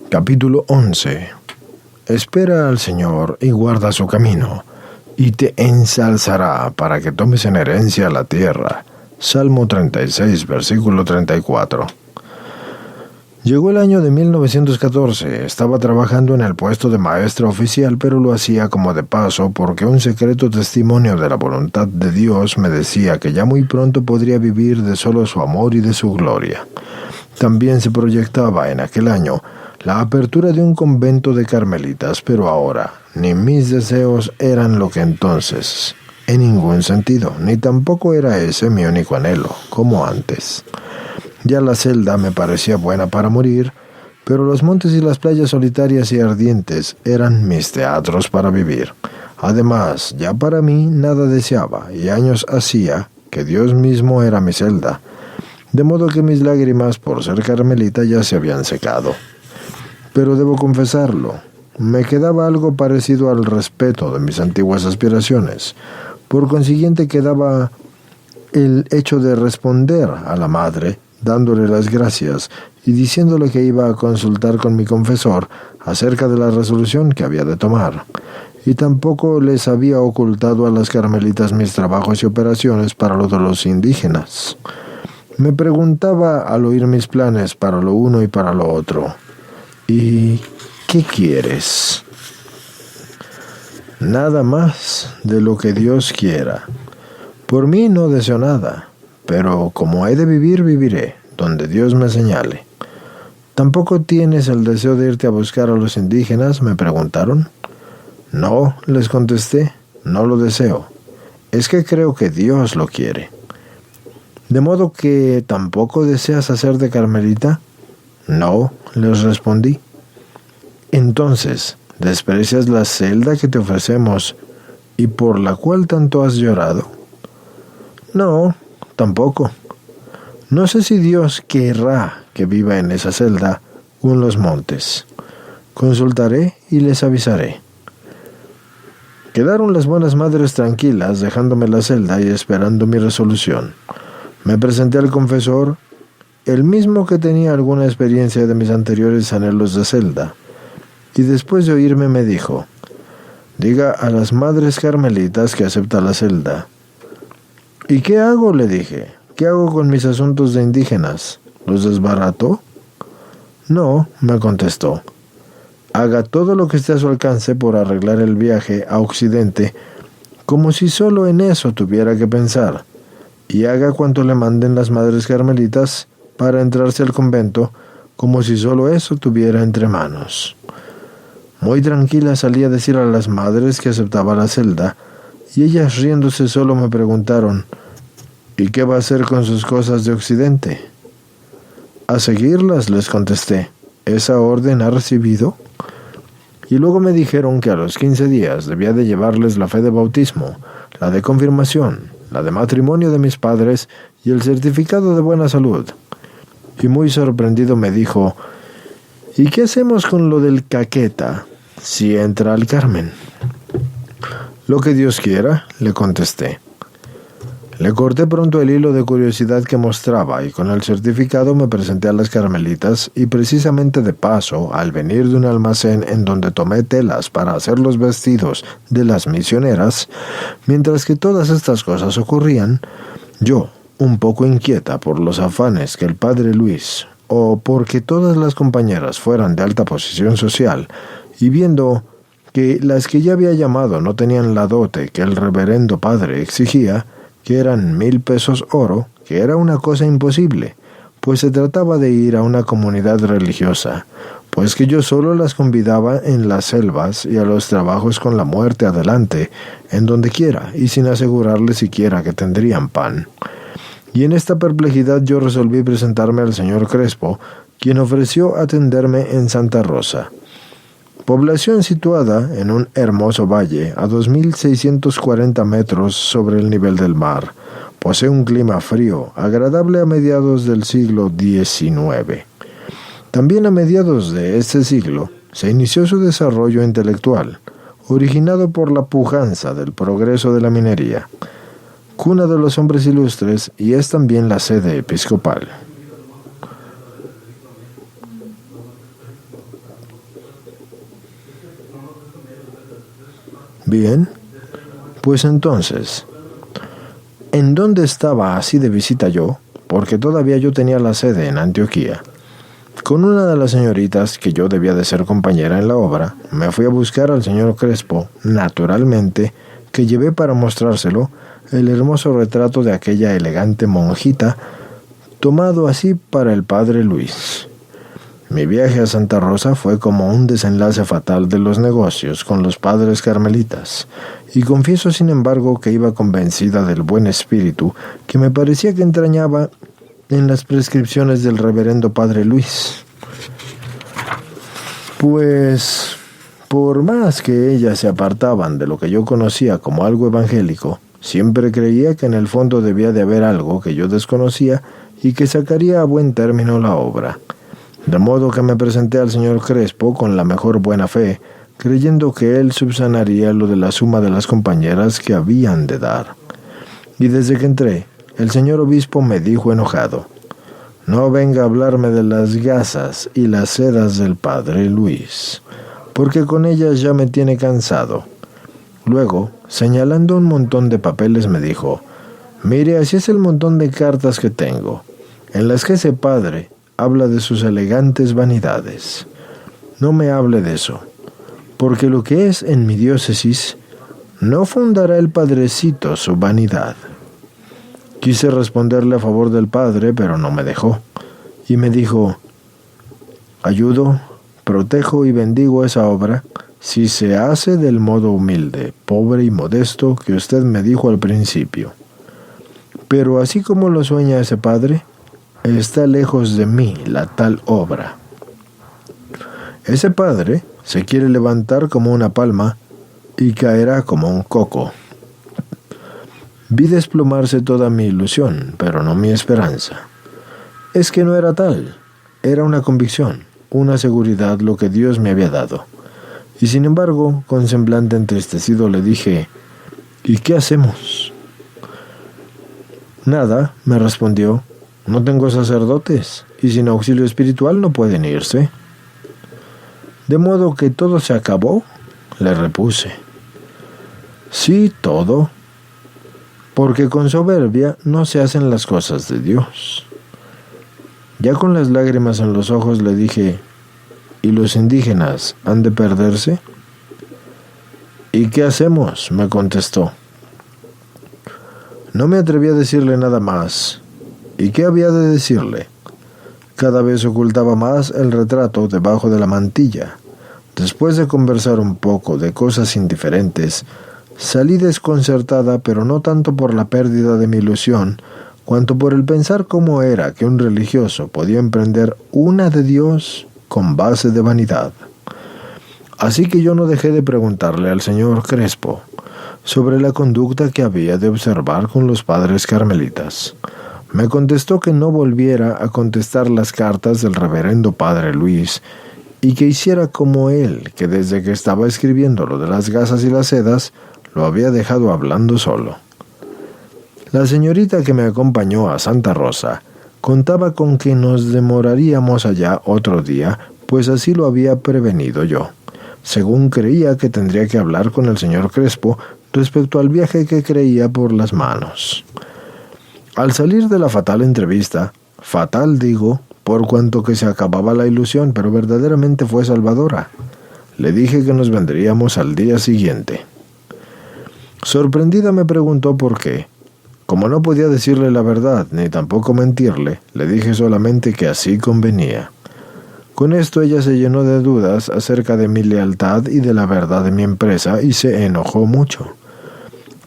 Capítulo 11. Espera al Señor y guarda su camino, y te ensalzará para que tomes en herencia la tierra. Salmo 36, versículo 34. Llegó el año de 1914. Estaba trabajando en el puesto de maestra oficial, pero lo hacía como de paso porque un secreto testimonio de la voluntad de Dios me decía que ya muy pronto podría vivir de solo su amor y de su gloria. También se proyectaba en aquel año la apertura de un convento de carmelitas, pero ahora ni mis deseos eran lo que entonces, en ningún sentido, ni tampoco era ese mi único anhelo, como antes. Ya la celda me parecía buena para morir, pero los montes y las playas solitarias y ardientes eran mis teatros para vivir. Además, ya para mí nada deseaba, y años hacía que Dios mismo era mi celda, de modo que mis lágrimas por ser carmelita ya se habían secado. Pero debo confesarlo, me quedaba algo parecido al respeto de mis antiguas aspiraciones. Por consiguiente quedaba el hecho de responder a la madre, dándole las gracias y diciéndole que iba a consultar con mi confesor acerca de la resolución que había de tomar. Y tampoco les había ocultado a las carmelitas mis trabajos y operaciones para lo de los indígenas. Me preguntaba al oír mis planes para lo uno y para lo otro. ¿Y qué quieres? Nada más de lo que Dios quiera. Por mí no deseo nada, pero como he de vivir, viviré, donde Dios me señale. ¿Tampoco tienes el deseo de irte a buscar a los indígenas?, me preguntaron. No, les contesté, no lo deseo. Es que creo que Dios lo quiere. ¿De modo que tampoco deseas hacer de carmelita? No, les respondí. Entonces, ¿desprecias la celda que te ofrecemos y por la cual tanto has llorado? No, tampoco. No sé si Dios querrá que viva en esa celda o en los montes. Consultaré y les avisaré. Quedaron las buenas madres tranquilas, dejándome la celda y esperando mi resolución. Me presenté al confesor, el mismo que tenía alguna experiencia de mis anteriores anhelos de celda, y después de oírme me dijo: diga a las madres carmelitas que acepta la celda. ¿Y qué hago?, le dije. ¿Qué hago con mis asuntos de indígenas? ¿Los desbarato? No, me contestó. Haga todo lo que esté a su alcance por arreglar el viaje a Occidente, como si solo en eso tuviera que pensar, y haga cuanto le manden las madres carmelitas para entrarse al convento, como si solo eso tuviera entre manos. Muy tranquila salí a decir a las madres que aceptaba la celda, y ellas riéndose solo me preguntaron: ¿y qué va a hacer con sus cosas de Occidente? A seguirlas, les contesté. ¿Esa orden ha recibido? Y luego me dijeron que a los 15 días debía de llevarles la fe de bautismo, la de confirmación, la de matrimonio de mis padres y el certificado de buena salud. Y muy sorprendido me dijo: ¿y qué hacemos con lo del caqueta, si entra al Carmen? Lo que Dios quiera, le contesté. Le corté pronto el hilo de curiosidad que mostraba y con el certificado me presenté a las carmelitas y precisamente de paso, al venir de un almacén en donde tomé telas para hacer los vestidos de las misioneras, mientras que todas estas cosas ocurrían, yo, un poco inquieta por los afanes que el padre Luis, o porque todas las compañeras fueran de alta posición social, y viendo que las que ya había llamado no tenían la dote que el reverendo padre exigía, que eran 1,000 pesos oro, que era una cosa imposible, pues se trataba de ir a una comunidad religiosa, pues que yo solo las convidaba en las selvas y a los trabajos con la muerte adelante, en donde quiera, y sin asegurarles siquiera que tendrían pan. Y en esta perplejidad yo resolví presentarme al señor Crespo, quien ofreció atenderme en Santa Rosa, población situada en un hermoso valle a 2,640 metros sobre el nivel del mar. Posee un clima frío, agradable a mediados del siglo XIX. También a mediados de este siglo se inició su desarrollo intelectual, originado por la pujanza del progreso de la minería, cuna de los hombres ilustres, y es también la sede episcopal. Bien, pues entonces, ¿en dónde estaba así de visita yo? Porque todavía yo tenía la sede en Antioquía. Con una de las señoritas, que yo debía de ser compañera en la obra, me fui a buscar al señor Crespo, naturalmente, que llevé para mostrárselo el hermoso retrato de aquella elegante monjita, tomado así para el padre Luis. Mi viaje a Santa Rosa fue como un desenlace fatal de los negocios con los padres carmelitas, y confieso sin embargo que iba convencida del buen espíritu que me parecía que entrañaba en las prescripciones del reverendo padre Luis. Pues, por más que ellas se apartaban de lo que yo conocía como algo evangélico, siempre creía que en el fondo debía de haber algo que yo desconocía y que sacaría a buen término la obra. De modo que me presenté al señor Crespo con la mejor buena fe, creyendo que él subsanaría lo de la suma de las compañeras que habían de dar. Y desde que entré, el señor obispo me dijo enojado: no venga a hablarme de las gasas y las sedas del padre Luis, porque con ellas ya me tiene cansado. Luego, señalando un montón de papeles, me dijo: mire, así es el montón de cartas que tengo, en las que ese padre habla de sus elegantes vanidades. No me hable de eso, porque lo que es en mi diócesis, no fundará el padrecito su vanidad. Quise responderle a favor del padre, pero no me dejó, y me dijo: ayudo, protejo y bendigo esa obra si se hace del modo humilde, pobre y modesto que usted me dijo al principio. Pero así como lo sueña ese padre, está lejos de mí la tal obra. Ese padre se quiere levantar como una palma y caerá como un coco. Vi desplomarse toda mi ilusión, pero no mi esperanza. Es que no era tal, era una convicción, una seguridad lo que Dios me había dado. Y sin embargo, con semblante entristecido le dije: ¿y qué hacemos? Nada, me respondió, no tengo sacerdotes, y sin auxilio espiritual no pueden irse. ¿De modo que todo se acabó?, le repuse. Sí, todo, porque con soberbia no se hacen las cosas de Dios. Ya con las lágrimas en los ojos le dije: ¿y los indígenas han de perderse? ¿Y qué hacemos?, me contestó. No me atreví a decirle nada más. ¿Y qué había de decirle? Cada vez ocultaba más el retrato debajo de la mantilla. Después de conversar un poco de cosas indiferentes, salí desconcertada, pero no tanto por la pérdida de mi ilusión, cuanto por el pensar cómo era que un religioso podía emprender una de Dios con base de vanidad. Así que yo no dejé de preguntarle al señor Crespo sobre la conducta que había de observar con los padres carmelitas. Me contestó que no volviera a contestar las cartas del reverendo padre Luis y que hiciera como él, que desde que estaba escribiendo lo de las gasas y las sedas, lo había dejado hablando solo. La señorita que me acompañó a Santa Rosa contaba con que nos demoraríamos allá otro día, pues así lo había prevenido yo, según creía que tendría que hablar con el señor Crespo respecto al viaje que creía por las manos. Al salir de la fatal entrevista, fatal digo, por cuanto que se acababa la ilusión, pero verdaderamente fue salvadora, le dije que nos vendríamos al día siguiente. Sorprendida me preguntó por qué. Como no podía decirle la verdad, ni tampoco mentirle, le dije solamente que así convenía. Con esto ella se llenó de dudas acerca de mi lealtad y de la verdad de mi empresa y se enojó mucho.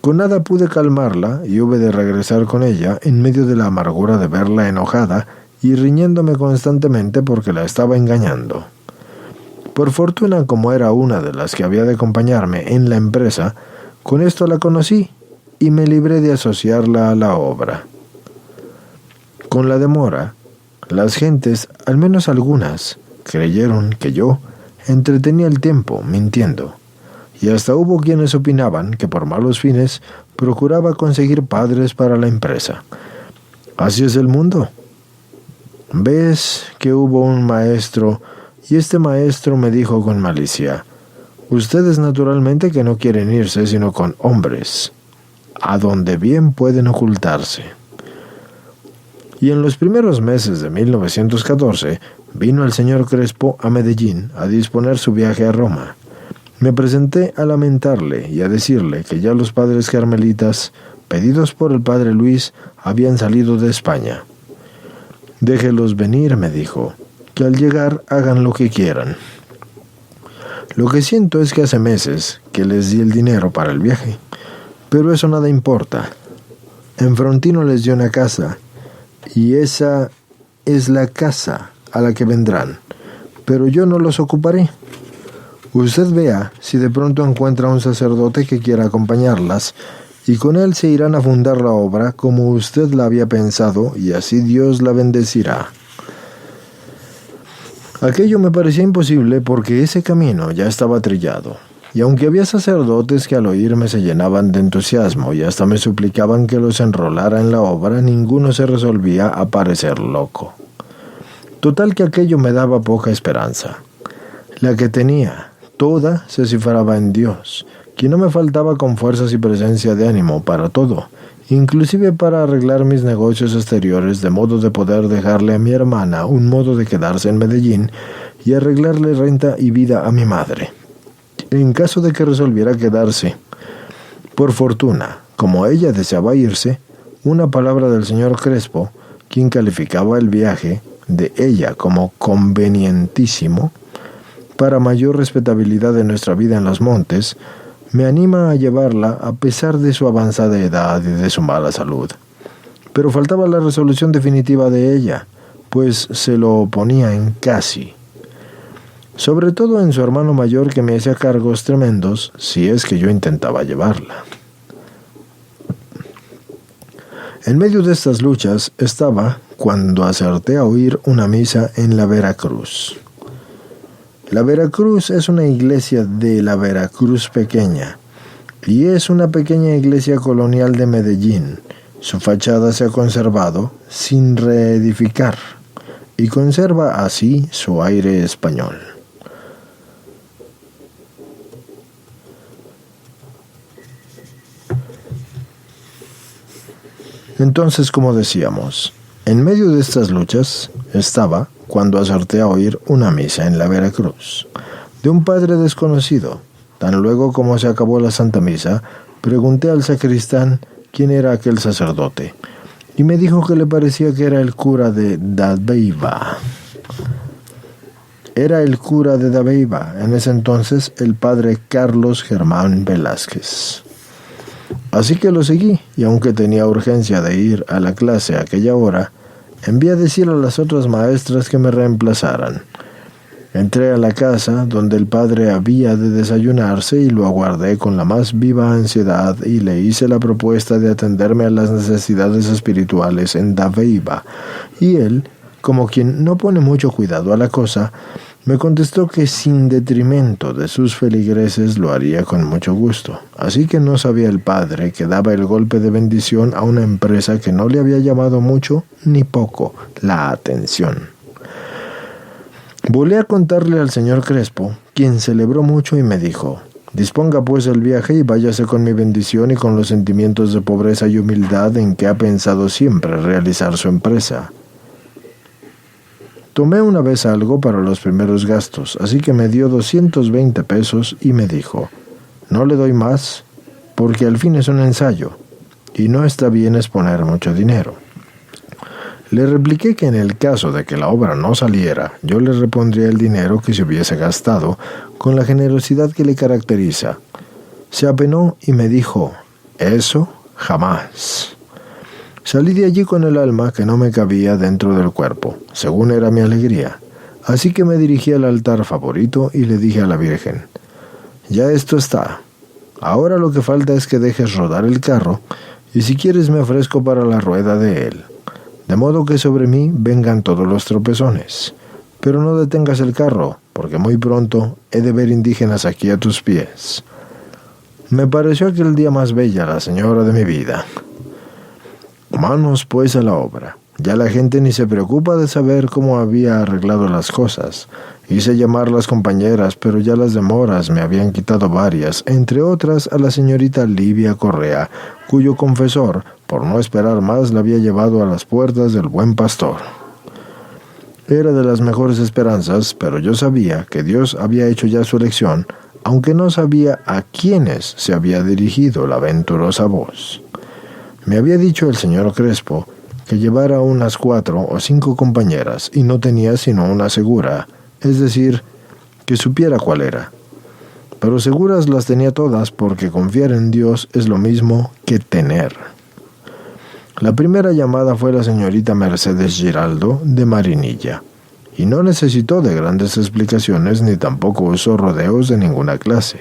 Con nada pude calmarla y hube de regresar con ella en medio de la amargura de verla enojada y riñéndome constantemente porque la estaba engañando. Por fortuna, como era una de las que había de acompañarme en la empresa, con esto la conocí y me libré de asociarla a la obra. Con la demora, las gentes, al menos algunas, creyeron que yo entretenía el tiempo mintiendo, y hasta hubo quienes opinaban que por malos fines procuraba conseguir padres para la empresa. Así es el mundo. Ves que hubo un maestro, y este maestro me dijo con malicia: Ustedes naturalmente que no quieren irse sino con hombres, a donde bien pueden ocultarse. Y en los primeros meses de 1914 vino el señor Crespo a Medellín a disponer su viaje a Roma. Me presenté a lamentarle y a decirle que ya los padres carmelitas, pedidos por el padre Luis, habían salido de España. Déjelos venir, me dijo, que al llegar hagan lo que quieran. Lo que siento es que hace meses que les di el dinero para el viaje, pero eso nada importa. En Frontino les dio una casa, y esa es la casa a la que vendrán, pero yo no los ocuparé. Usted vea si de pronto encuentra un sacerdote que quiera acompañarlas, y con él se irán a fundar la obra como usted la había pensado, y así Dios la bendecirá. Aquello me parecía imposible porque ese camino ya estaba trillado, y aunque había sacerdotes que al oírme se llenaban de entusiasmo y hasta me suplicaban que los enrolara en la obra, ninguno se resolvía a parecer loco. Total que aquello me daba poca esperanza. La que tenía, toda, se cifraba en Dios, quien no me faltaba con fuerzas y presencia de ánimo para todo, inclusive para arreglar mis negocios exteriores, de modo de poder dejarle a mi hermana un modo de quedarse en Medellín y arreglarle renta y vida a mi madre, en caso de que resolviera quedarse. Por fortuna, como ella deseaba irse, una palabra del señor Crespo, quien calificaba el viaje de ella como convenientísimo, para mayor respetabilidad de nuestra vida en los montes, me anima a llevarla a pesar de su avanzada edad y de su mala salud. Pero faltaba la resolución definitiva de ella, pues se lo oponía en casi. Sobre todo en su hermano mayor, que me hacía cargos tremendos si es que yo intentaba llevarla. En medio de estas luchas estaba cuando acerté a oír una misa en la Veracruz. La Veracruz es una iglesia de la Veracruz pequeña, y es una pequeña iglesia colonial de Medellín. Su fachada se ha conservado sin reedificar, y conserva así su aire español. Entonces, como decíamos, en medio de estas luchas estaba cuando acerté a oír una misa en la Veracruz, de un padre desconocido. Tan luego como se acabó la Santa Misa, pregunté al sacristán quién era aquel sacerdote, y me dijo que le parecía que era el cura de Dabeiba. Era el cura de Dabeiba, en ese entonces el padre Carlos Germán Velázquez. Así que lo seguí, y aunque tenía urgencia de ir a la clase a aquella hora, envié a decir a las otras maestras que me reemplazaran. Entré a la casa donde el padre había de desayunarse y lo aguardé con la más viva ansiedad, y le hice la propuesta de atenderme a las necesidades espirituales en Dabeiba, y él, como quien no pone mucho cuidado a la cosa, me contestó que sin detrimento de sus feligreses lo haría con mucho gusto. Así que no sabía el padre que daba el golpe de bendición a una empresa que no le había llamado mucho ni poco la atención. Volé a contarle al señor Crespo, quien celebró mucho y me dijo: disponga pues el viaje y váyase con mi bendición y con los sentimientos de pobreza y humildad en que ha pensado siempre realizar su empresa. Tomé una vez algo para los primeros gastos, así que me dio 220 pesos y me dijo: no le doy más, porque al fin es un ensayo, y no está bien exponer mucho dinero. Le repliqué que en el caso de que la obra no saliera, yo le repondría el dinero que se hubiese gastado con la generosidad que le caracteriza. Se apenó y me dijo: eso jamás. Salí de allí con el alma que no me cabía dentro del cuerpo, según era mi alegría. Así que me dirigí al altar favorito y le dije a la Virgen: ya esto está. Ahora lo que falta es que dejes rodar el carro, y si quieres me ofrezco para la rueda de él, de modo que sobre mí vengan todos los tropezones. Pero no detengas el carro, porque muy pronto he de ver indígenas aquí a tus pies. Me pareció aquel día más bella la señora de mi vida. Manos pues a la obra, Ya la gente ni se preocupa de saber cómo había arreglado las cosas. Hice llamar a las compañeras, pero ya las demoras me habían quitado varias, entre otras a la señorita Livia Correa, cuyo confesor, por no esperar más, la había llevado a las puertas del Buen Pastor. Era de las mejores esperanzas, pero yo sabía que Dios había hecho ya su elección, aunque no sabía a quiénes se había dirigido la venturosa voz. Me había dicho el señor Crespo que llevara unas 4 o 5 compañeras y no tenía sino una segura, es decir, que supiera cuál era. Pero seguras las tenía todas porque confiar en Dios es lo mismo que tener. La primera llamada fue la señorita Mercedes Giraldo de Marinilla, y no necesitó de grandes explicaciones ni tampoco usó rodeos de ninguna clase.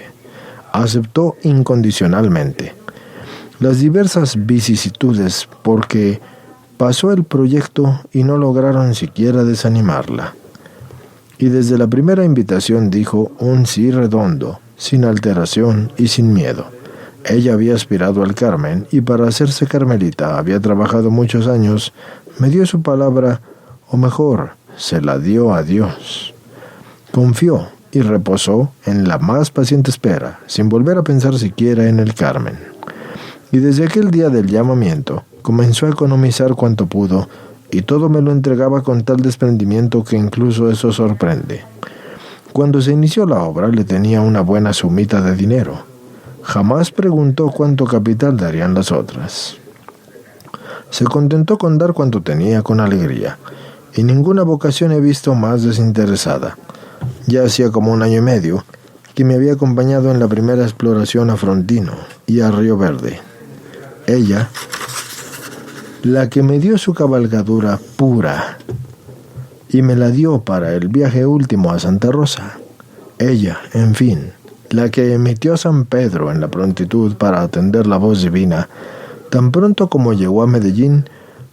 Aceptó incondicionalmente las diversas vicisitudes porque pasó el proyecto y no lograron siquiera desanimarla. Y desde la primera invitación dijo un sí redondo, sin alteración y sin miedo. Ella había aspirado al Carmen y para hacerse carmelita había trabajado muchos años. Me dio su palabra, o mejor, se la dio a Dios. Confió y reposó en la más paciente espera, sin volver a pensar siquiera en el Carmen. Y desde aquel día del llamamiento, comenzó a economizar cuanto pudo, y todo me lo entregaba con tal desprendimiento que incluso eso sorprende. Cuando se inició la obra le tenía una buena sumita de dinero. Jamás preguntó cuánto capital darían las otras. Se contentó con dar cuanto tenía con alegría, y ninguna vocación he visto más desinteresada. Ya hacía como 1 año y medio que me había acompañado en la primera exploración a Frontino y a Río Verde. Ella, la que me dio su cabalgadura pura y me la dio para el viaje último a Santa Rosa. Ella, en fin, la que emitió a San Pedro en la prontitud para atender la voz divina, tan pronto como llegó a Medellín,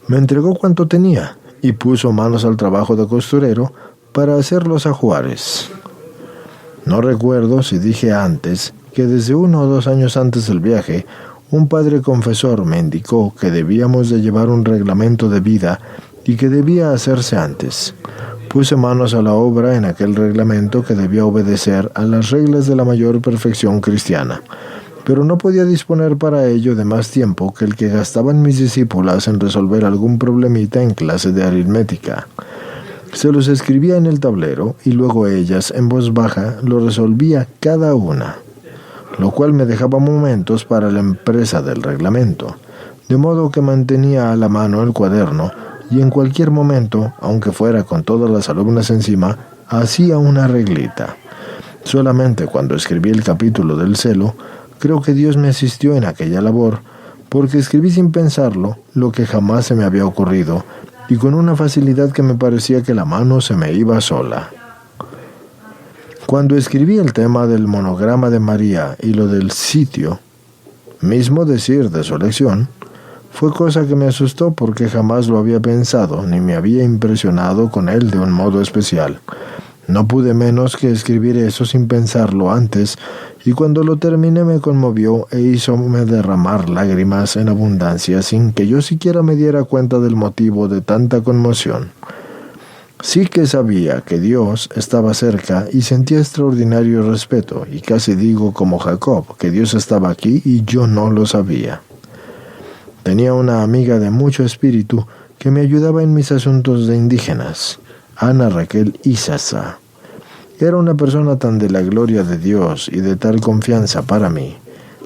me entregó cuanto tenía y puso manos al trabajo de costurero para hacer los ajuares. No recuerdo si dije antes que desde 1 o 2 años antes del viaje, un padre confesor me indicó que debíamos de llevar un reglamento de vida y que debía hacerse antes. Puse manos a la obra en aquel reglamento que debía obedecer a las reglas de la mayor perfección cristiana, pero no podía disponer para ello de más tiempo que el que gastaban mis discípulas en resolver algún problemita en clase de aritmética. Se los escribía en el tablero y luego ellas, en voz baja, lo resolvía cada una, lo cual me dejaba momentos para la empresa del reglamento, de modo que mantenía a la mano el cuaderno y en cualquier momento, aunque fuera con todas las alumnas encima, hacía una reglita. Solamente cuando escribí el capítulo del celo, creo que Dios me asistió en aquella labor, porque escribí sin pensarlo lo que jamás se me había ocurrido, y con una facilidad que me parecía que la mano se me iba sola. Cuando escribí el tema del monograma de María y lo del sitio, mismo decir de su elección, fue cosa que me asustó porque jamás lo había pensado ni me había impresionado con él de un modo especial. No pude menos que escribir eso sin pensarlo antes, y cuando lo terminé me conmovió e hízome derramar lágrimas en abundancia sin que yo siquiera me diera cuenta del motivo de tanta conmoción. Sí que sabía que Dios estaba cerca y sentía extraordinario respeto, y casi digo como Jacob, que Dios estaba aquí y yo no lo sabía. Tenía una amiga de mucho espíritu que me ayudaba en mis asuntos de indígenas, Ana Raquel Izaza. Era una persona tan de la gloria de Dios y de tal confianza para mí,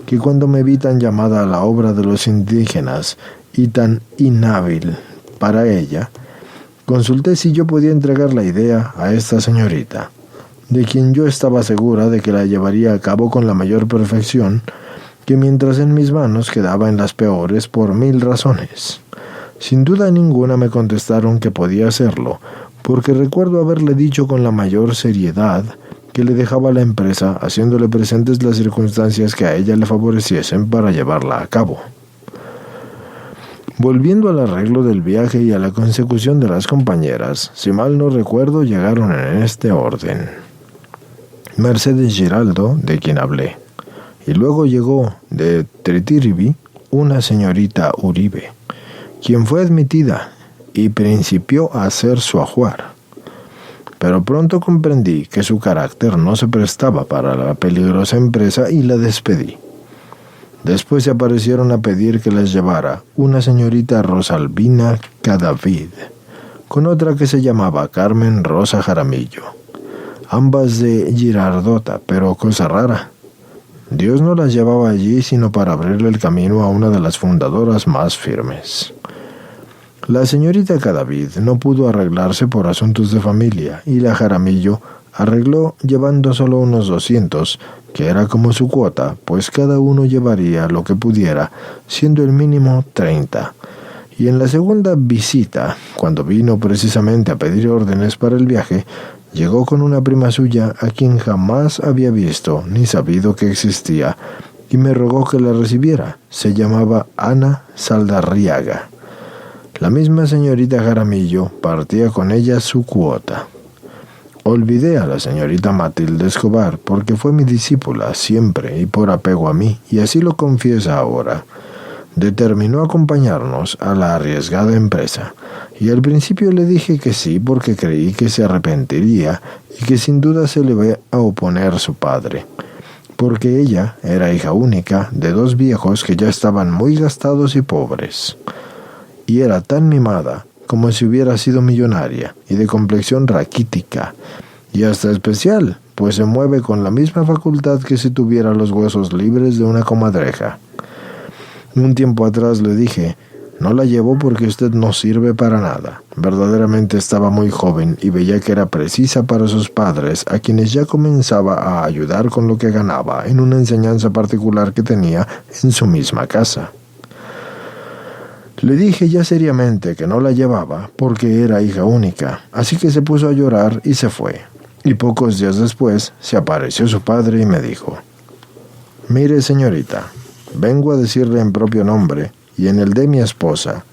que cuando me vi tan llamada a la obra de los indígenas y tan inhábil para ella, consulté si yo podía entregar la idea a esta señorita, de quien yo estaba segura de que la llevaría a cabo con la mayor perfección, que mientras en mis manos quedaba en las peores por 1000 razones. Sin duda ninguna me contestaron que podía hacerlo, porque recuerdo haberle dicho con la mayor seriedad que le dejaba la empresa, haciéndole presentes las circunstancias que a ella le favoreciesen para llevarla a cabo. Volviendo al arreglo del viaje y a la consecución de las compañeras, si mal no recuerdo, llegaron en este orden: Mercedes Giraldo, de quien hablé, y luego llegó de Tretiribí una señorita Uribe, quien fue admitida, y principió a hacer su ajuar. Pero pronto comprendí que su carácter no se prestaba para la peligrosa empresa y la despedí. Después se aparecieron a pedir que les llevara una señorita Rosalvina Cadavid, con otra que se llamaba Carmen Rosa Jaramillo, ambas de Girardota, pero cosa rara. Dios no las llevaba allí sino para abrirle el camino a una de las fundadoras más firmes. La señorita Cadavid no pudo arreglarse por asuntos de familia y la Jaramillo arregló llevando solo unos 200, que era como su cuota, pues cada uno llevaría lo que pudiera, siendo el mínimo 30. Y en la segunda visita, cuando vino precisamente a pedir órdenes para el viaje, llegó con una prima suya a quien jamás había visto ni sabido que existía, y me rogó que la recibiera. Se llamaba Ana Saldarriaga. La misma señorita Jaramillo partía con ella su cuota. Olvidé a la señorita Matilde Escobar porque fue mi discípula siempre y por apego a mí, y así lo confiesa ahora. Determinó acompañarnos a la arriesgada empresa, y al principio le dije que sí porque creí que se arrepentiría y que sin duda se le iba a oponer su padre, porque ella era hija única de 2 viejos que ya estaban muy gastados y pobres. Y era tan mimada como si hubiera sido millonaria y de complexión raquítica, y hasta especial, pues se mueve con la misma facultad que si tuviera los huesos libres de una comadreja. Un tiempo atrás le dije, no la llevo porque usted no sirve para nada. Verdaderamente estaba muy joven y veía que era precisa para sus padres, a quienes ya comenzaba a ayudar con lo que ganaba en una enseñanza particular que tenía en su misma casa. Le dije ya seriamente que no la llevaba porque era hija única, así que se puso a llorar y se fue. Y pocos días después se apareció su padre y me dijo, «Mire, señorita, vengo a decirle en propio nombre y en el de mi esposa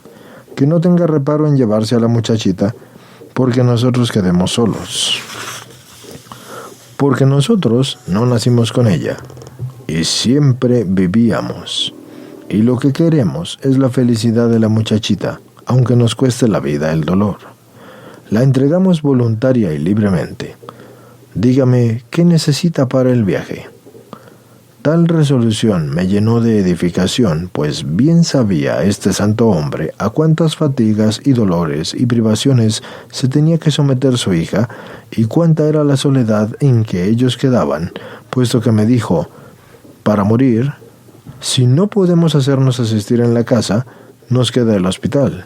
que no tenga reparo en llevarse a la muchachita porque nosotros quedemos solos. Porque nosotros no nacimos con ella y siempre vivíamos. Y lo que queremos es la felicidad de la muchachita, aunque nos cueste la vida el dolor. La entregamos voluntaria y libremente. Dígame, ¿qué necesita para el viaje?» Tal resolución me llenó de edificación, pues bien sabía este santo hombre a cuántas fatigas y dolores y privaciones se tenía que someter su hija y cuánta era la soledad en que ellos quedaban, puesto que me dijo, «Para morir, si no podemos hacernos asistir en la casa, nos queda el hospital,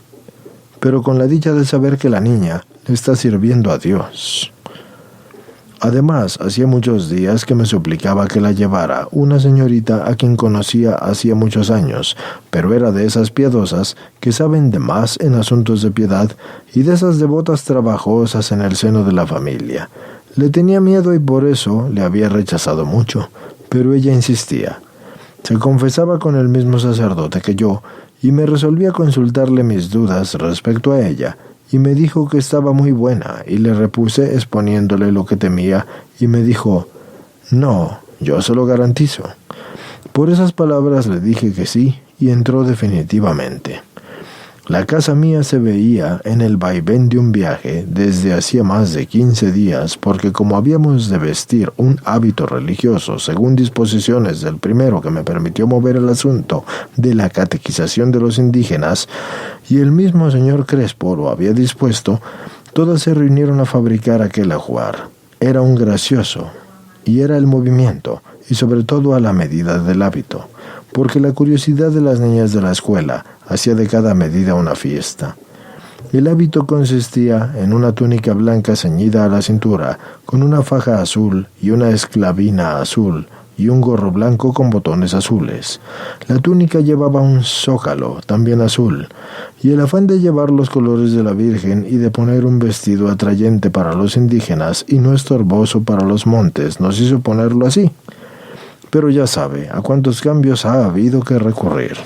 pero con la dicha de saber que la niña le está sirviendo a Dios». Además, hacía muchos días que me suplicaba que la llevara una señorita a quien conocía hacía muchos años, pero era de esas piadosas que saben de más en asuntos de piedad y de esas devotas trabajosas en el seno de la familia. Le tenía miedo y por eso le había rechazado mucho, pero ella insistía. Se confesaba con el mismo sacerdote que yo y me resolví a consultarle mis dudas respecto a ella, y me dijo que estaba muy buena, y le repuse exponiéndole lo que temía, y me dijo, «No, yo se lo garantizo». Por esas palabras le dije que sí, y entró definitivamente. La casa mía se veía en el vaivén de un viaje desde hacía más de 15 días, porque como habíamos de vestir un hábito religioso según disposiciones del primero que me permitió mover el asunto de la catequización de los indígenas, y el mismo señor Crespo lo había dispuesto, todas se reunieron a fabricar aquel ajuar. Era un gracioso, y era el movimiento, y sobre todo a la medida del hábito, porque la curiosidad de las niñas de la escuela hacía de cada medida una fiesta. El hábito consistía en una túnica blanca ceñida a la cintura, con una faja azul y una esclavina azul, y un gorro blanco con botones azules. La túnica llevaba un zócalo, también azul, y el afán de llevar los colores de la Virgen y de poner un vestido atrayente para los indígenas y no estorboso para los montes nos hizo ponerlo así. Pero ya sabe a cuántos cambios ha habido que recurrir.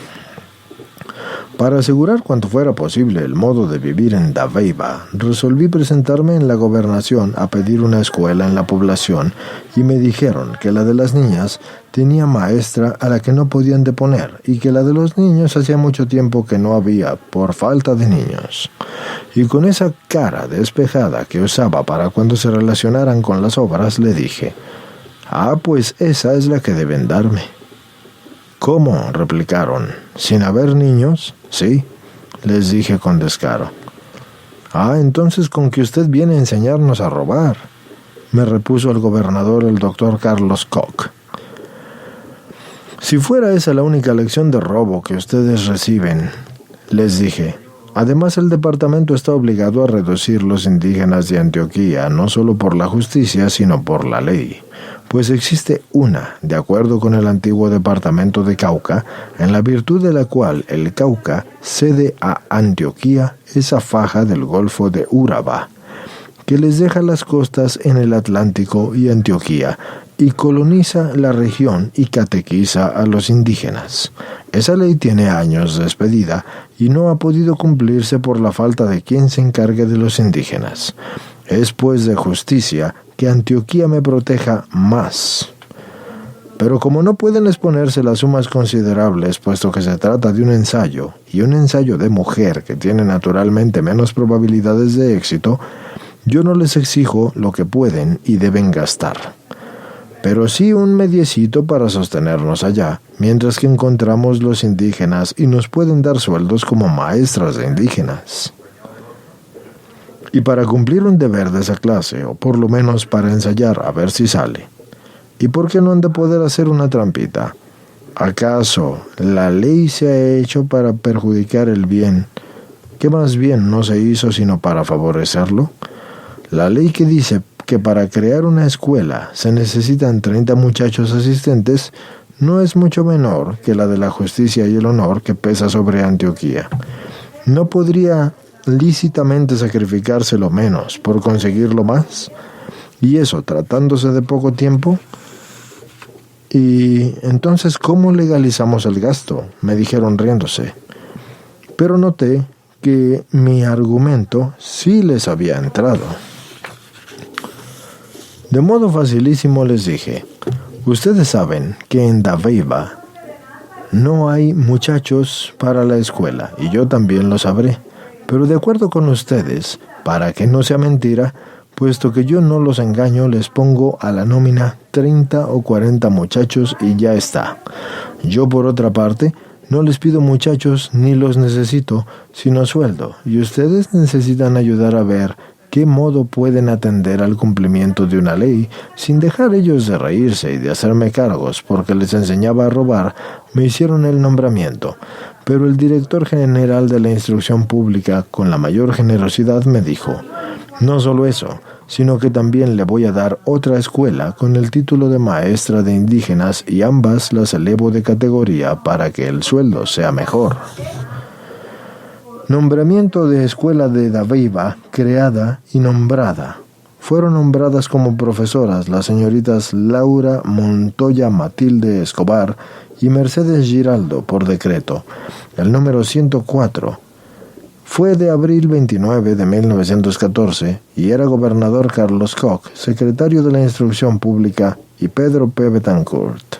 Para asegurar cuanto fuera posible el modo de vivir en Dabeiba, resolví presentarme en la gobernación a pedir una escuela en la población y me dijeron que la de las niñas tenía maestra a la que no podían deponer y que la de los niños hacía mucho tiempo que no había por falta de niños. Y con esa cara despejada que usaba para cuando se relacionaran con las obras le dije: «Ah, pues esa es la que deben darme». «¿Cómo?», replicaron. «¿Sin haber niños?». «Sí», les dije con descaro. «Ah, entonces con que usted viene a enseñarnos a robar», me repuso el gobernador, el doctor Carlos Koch. «Si fuera esa la única lección de robo que ustedes reciben», les dije. «Además, el departamento está obligado a reducir los indígenas de Antioquía, no solo por la justicia, sino por la ley. Pues existe una, de acuerdo con el antiguo departamento de Cauca, en la virtud de la cual el Cauca cede a Antioquía esa faja del Golfo de Urabá, que les deja las costas en el Atlántico y Antioquía, y coloniza la región y catequiza a los indígenas. Esa ley tiene años de expedida y no ha podido cumplirse por la falta de quien se encargue de los indígenas. Es pues de justicia que Antioquía me proteja más. Pero como no pueden exponerse las sumas considerables, puesto que se trata de un ensayo, y un ensayo de mujer que tiene naturalmente menos probabilidades de éxito, yo no les exijo lo que pueden y deben gastar, pero sí un mediecito para sostenernos allá, mientras que encontramos los indígenas y nos pueden dar sueldos como maestras de indígenas. Y para cumplir un deber de esa clase, o por lo menos para ensayar a ver si sale. ¿Y por qué no han de poder hacer una trampita? ¿Acaso la ley se ha hecho para perjudicar el bien, que más bien no se hizo sino para favorecerlo? La ley que dice que para crear una escuela se necesitan 30 muchachos asistentes no es mucho menor que la de la justicia y el honor que pesa sobre Antioquía. ¿No podría lícitamente sacrificarse lo menos por conseguirlo más? Y eso tratándose de poco tiempo. Y entonces, ¿cómo legalizamos el gasto?, me dijeron riéndose. Pero noté que mi argumento sí les había entrado. De modo facilísimo les dije: ustedes saben que en Dabeiba no hay muchachos para la escuela, y yo también lo sabré. Pero de acuerdo con ustedes, para que no sea mentira, puesto que yo no los engaño, les pongo a la nómina 30 o 40 muchachos y ya está. Yo, por otra parte, no les pido muchachos ni los necesito, sino sueldo, y ustedes necesitan ayudar a ver qué modo pueden atender al cumplimiento de una ley sin dejar ellos de reírse y de hacerme cargos porque les enseñaba a robar. Me hicieron el nombramiento, pero el director general de la instrucción pública, con la mayor generosidad, me dijo: no solo eso, sino que también le voy a dar otra escuela con el título de maestra de indígenas, y ambas las elevo de categoría para que el sueldo sea mejor. Nombramiento de escuela de Dabeiba, creada y nombrada. Fueron nombradas como profesoras las señoritas Laura Montoya Matilde Escobar y Mercedes Giraldo por decreto. El número 104 fue de abril 29 de 1914 y era gobernador Carlos Koch, secretario de la Instrucción Pública, y Pedro P. Betancourt.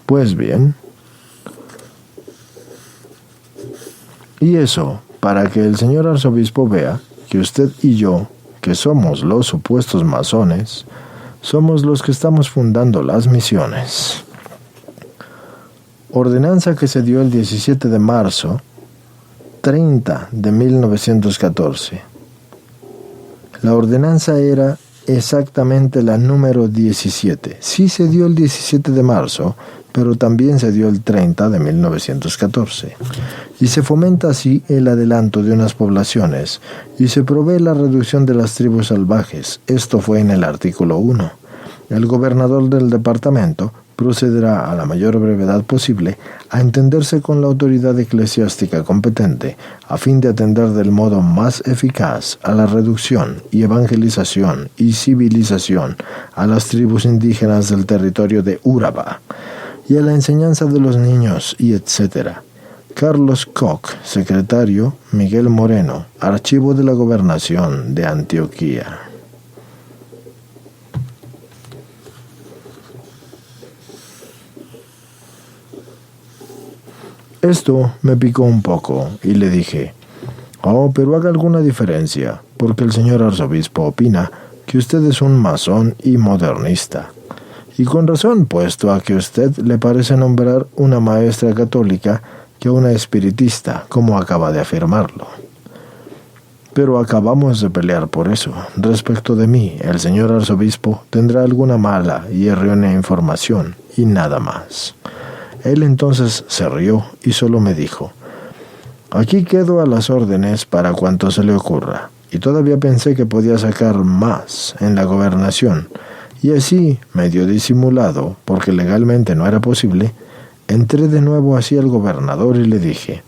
Pues bien, y eso para que el señor arzobispo vea que usted y yo, que somos los supuestos masones, somos los que estamos fundando las misiones. Ordenanza que se dio el 17 de marzo 30 de 1914. La ordenanza era exactamente la número 17. Sí se dio el 17 de marzo, pero también se dio el 30 de 1914. Y se fomenta así el adelanto de unas poblaciones y se provee la reducción de las tribus salvajes. Esto fue en el artículo 1. El gobernador del departamento procederá a la mayor brevedad posible a entenderse con la autoridad eclesiástica competente a fin de atender del modo más eficaz a la reducción y evangelización y civilización a las tribus indígenas del territorio de Urabá y a la enseñanza de los niños y etc. Carlos Koch, secretario, Miguel Moreno, Archivo de la Gobernación de Antioquía. Esto me picó un poco y le dije, pero haga alguna diferencia, porque el señor arzobispo opina que usted es un masón y modernista. Y con razón, puesto a que usted le parece nombrar una maestra católica que una espiritista, como acaba de afirmarlo. Pero acabamos de pelear por eso. Respecto de mí, el señor arzobispo tendrá alguna mala y errónea información, y nada más. Él entonces se rió y solo me dijo, aquí quedo a las órdenes para cuanto se le ocurra. Y todavía pensé que podía sacar más en la gobernación, y así, medio disimulado, porque legalmente no era posible, entré de nuevo hacia el gobernador y le dije,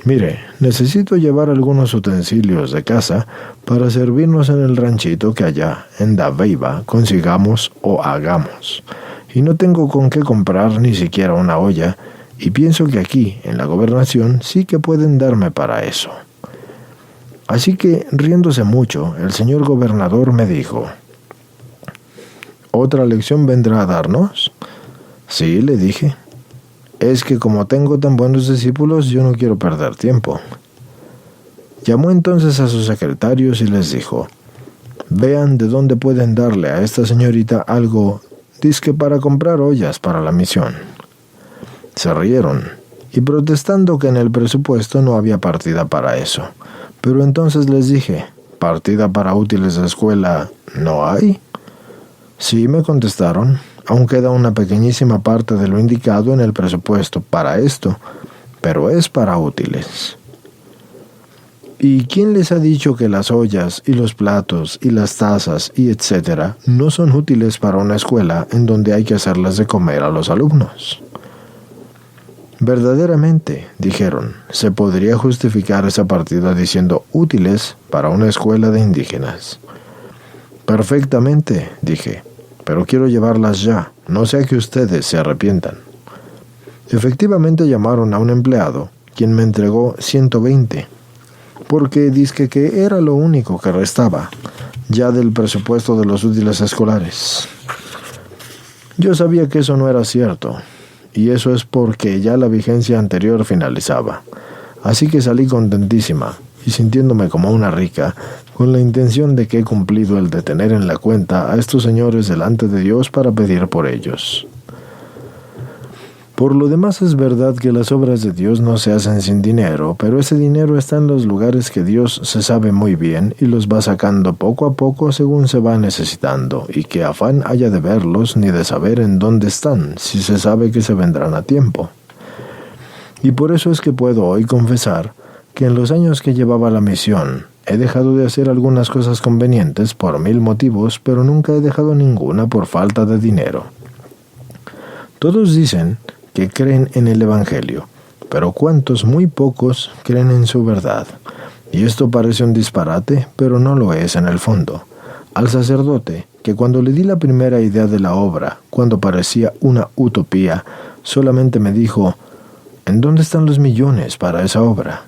mire, necesito llevar algunos utensilios de casa para servirnos en el ranchito que allá en Dabeiba consigamos o hagamos. Y no tengo con qué comprar ni siquiera una olla, y pienso que aquí, en la gobernación, sí que pueden darme para eso. Así que, riéndose mucho, el señor gobernador me dijo, ¿otra lección vendrá a darnos? Sí, le dije. Es que como tengo tan buenos discípulos, yo no quiero perder tiempo. Llamó entonces a sus secretarios y les dijo, vean de dónde pueden darle a esta señorita algo dizque para comprar ollas para la misión. Se rieron, y protestando que en el presupuesto no había partida para eso. Pero entonces les dije, ¿partida para útiles de escuela no hay? Sí, me contestaron, aún queda una pequeñísima parte de lo indicado en el presupuesto para esto, pero es para útiles. ¿Y quién les ha dicho que las ollas y los platos y las tazas y etcétera no son útiles para una escuela en donde hay que hacerles de comer a los alumnos? Verdaderamente, dijeron, se podría justificar esa partida diciendo útiles para una escuela de indígenas. Perfectamente, dije, pero quiero llevarlas ya, no sea que ustedes se arrepientan. Efectivamente llamaron a un empleado, quien me entregó 120, porque dizque que era lo único que restaba, ya del presupuesto de los útiles escolares. Yo sabía que eso no era cierto, y eso es porque ya la vigencia anterior finalizaba. Así que salí contentísima, y sintiéndome como una rica, con la intención de que he cumplido el de tener en la cuenta a estos señores delante de Dios para pedir por ellos. Por lo demás es verdad que las obras de Dios no se hacen sin dinero, pero ese dinero está en los lugares que Dios se sabe muy bien y los va sacando poco a poco según se va necesitando, y que afán haya de verlos ni de saber en dónde están, si se sabe que se vendrán a tiempo. Y por eso es que puedo hoy confesar que en los años que llevaba la misión he dejado de hacer algunas cosas convenientes por 1000 motivos, pero nunca he dejado ninguna por falta de dinero. Todos dicen que creen en el Evangelio, pero cuantos muy pocos creen en su verdad. Y esto parece un disparate, pero no lo es en el fondo. Al sacerdote, que cuando le di la primera idea de la obra, cuando parecía una utopía, solamente me dijo, ¿en dónde están los millones para esa obra?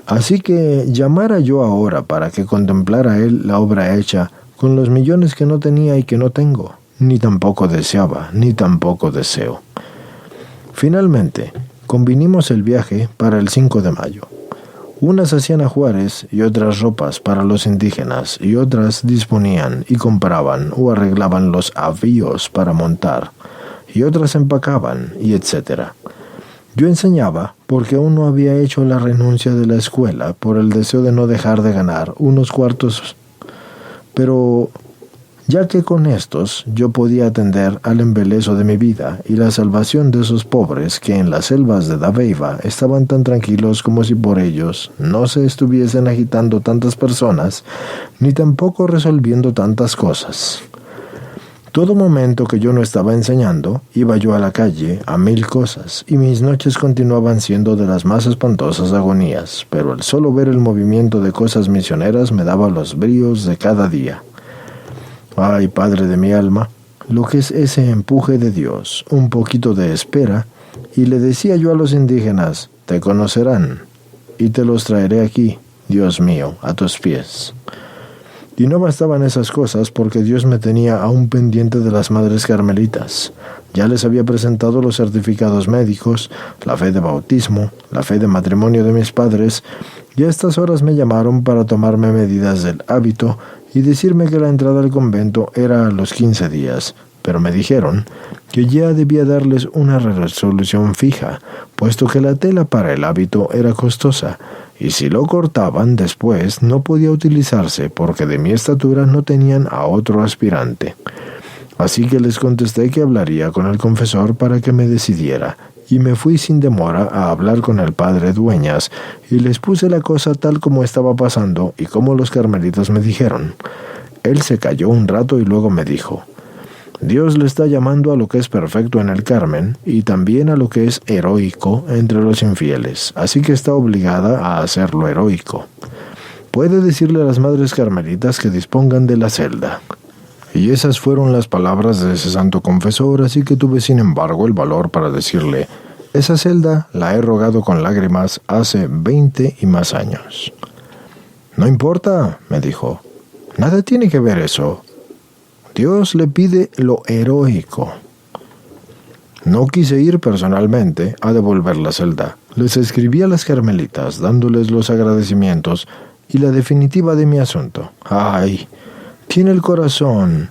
Así que llamara yo ahora para que contemplara él la obra hecha con los millones que no tenía y que no tengo, ni tampoco deseaba, ni tampoco deseo. Finalmente, convinimos el viaje para el 5 de mayo. Unas hacían ajuares y otras ropas para los indígenas, y otras disponían y compraban o arreglaban los avíos para montar, y otras empacaban, y etc. Yo enseñaba porque aún no había hecho la renuncia de la escuela por el deseo de no dejar de ganar unos cuartos, pero ya que con estos yo podía atender al embeleso de mi vida y la salvación de esos pobres que en las selvas de Dabeiba estaban tan tranquilos como si por ellos no se estuviesen agitando tantas personas, ni tampoco resolviendo tantas cosas. Todo momento que yo no estaba enseñando, iba yo a la calle a 1000 cosas, y mis noches continuaban siendo de las más espantosas agonías, pero el solo ver el movimiento de cosas misioneras me daba los bríos de cada día. Ay, Padre de mi alma, lo que es ese empuje de Dios, un poquito de espera, y le decía yo a los indígenas, te conocerán, y te los traeré aquí, Dios mío, a tus pies. Y no bastaban esas cosas porque Dios me tenía aún pendiente de las madres carmelitas. Ya les había presentado los certificados médicos, la fe de bautismo, la fe de matrimonio de mis padres, y a estas horas me llamaron para tomarme medidas del hábito y decirme que la entrada al convento era a los 15 días, pero me dijeron que ya debía darles una resolución fija, puesto que la tela para el hábito era costosa, y si lo cortaban después no podía utilizarse porque de mi estatura no tenían a otro aspirante. Así que les contesté que hablaría con el confesor para que me decidiera, y me fui sin demora a hablar con el padre Dueñas, y les puse la cosa tal como estaba pasando y como los carmelitas me dijeron. Él se calló un rato y luego me dijo, Dios le está llamando a lo que es perfecto en el Carmen y también a lo que es heroico entre los infieles, así que está obligada a hacer lo heroico. Puede decirle a las madres carmelitas que dispongan de la celda. Y esas fueron las palabras de ese santo confesor, así que tuve sin embargo el valor para decirle, esa celda la he rogado con lágrimas hace 20 y más años. No importa, me dijo, nada tiene que ver eso. Dios le pide lo heroico. No quise ir personalmente a devolver la celda. Les escribí a las carmelitas dándoles los agradecimientos y la definitiva de mi asunto. ¡Ay! Tiene el corazón.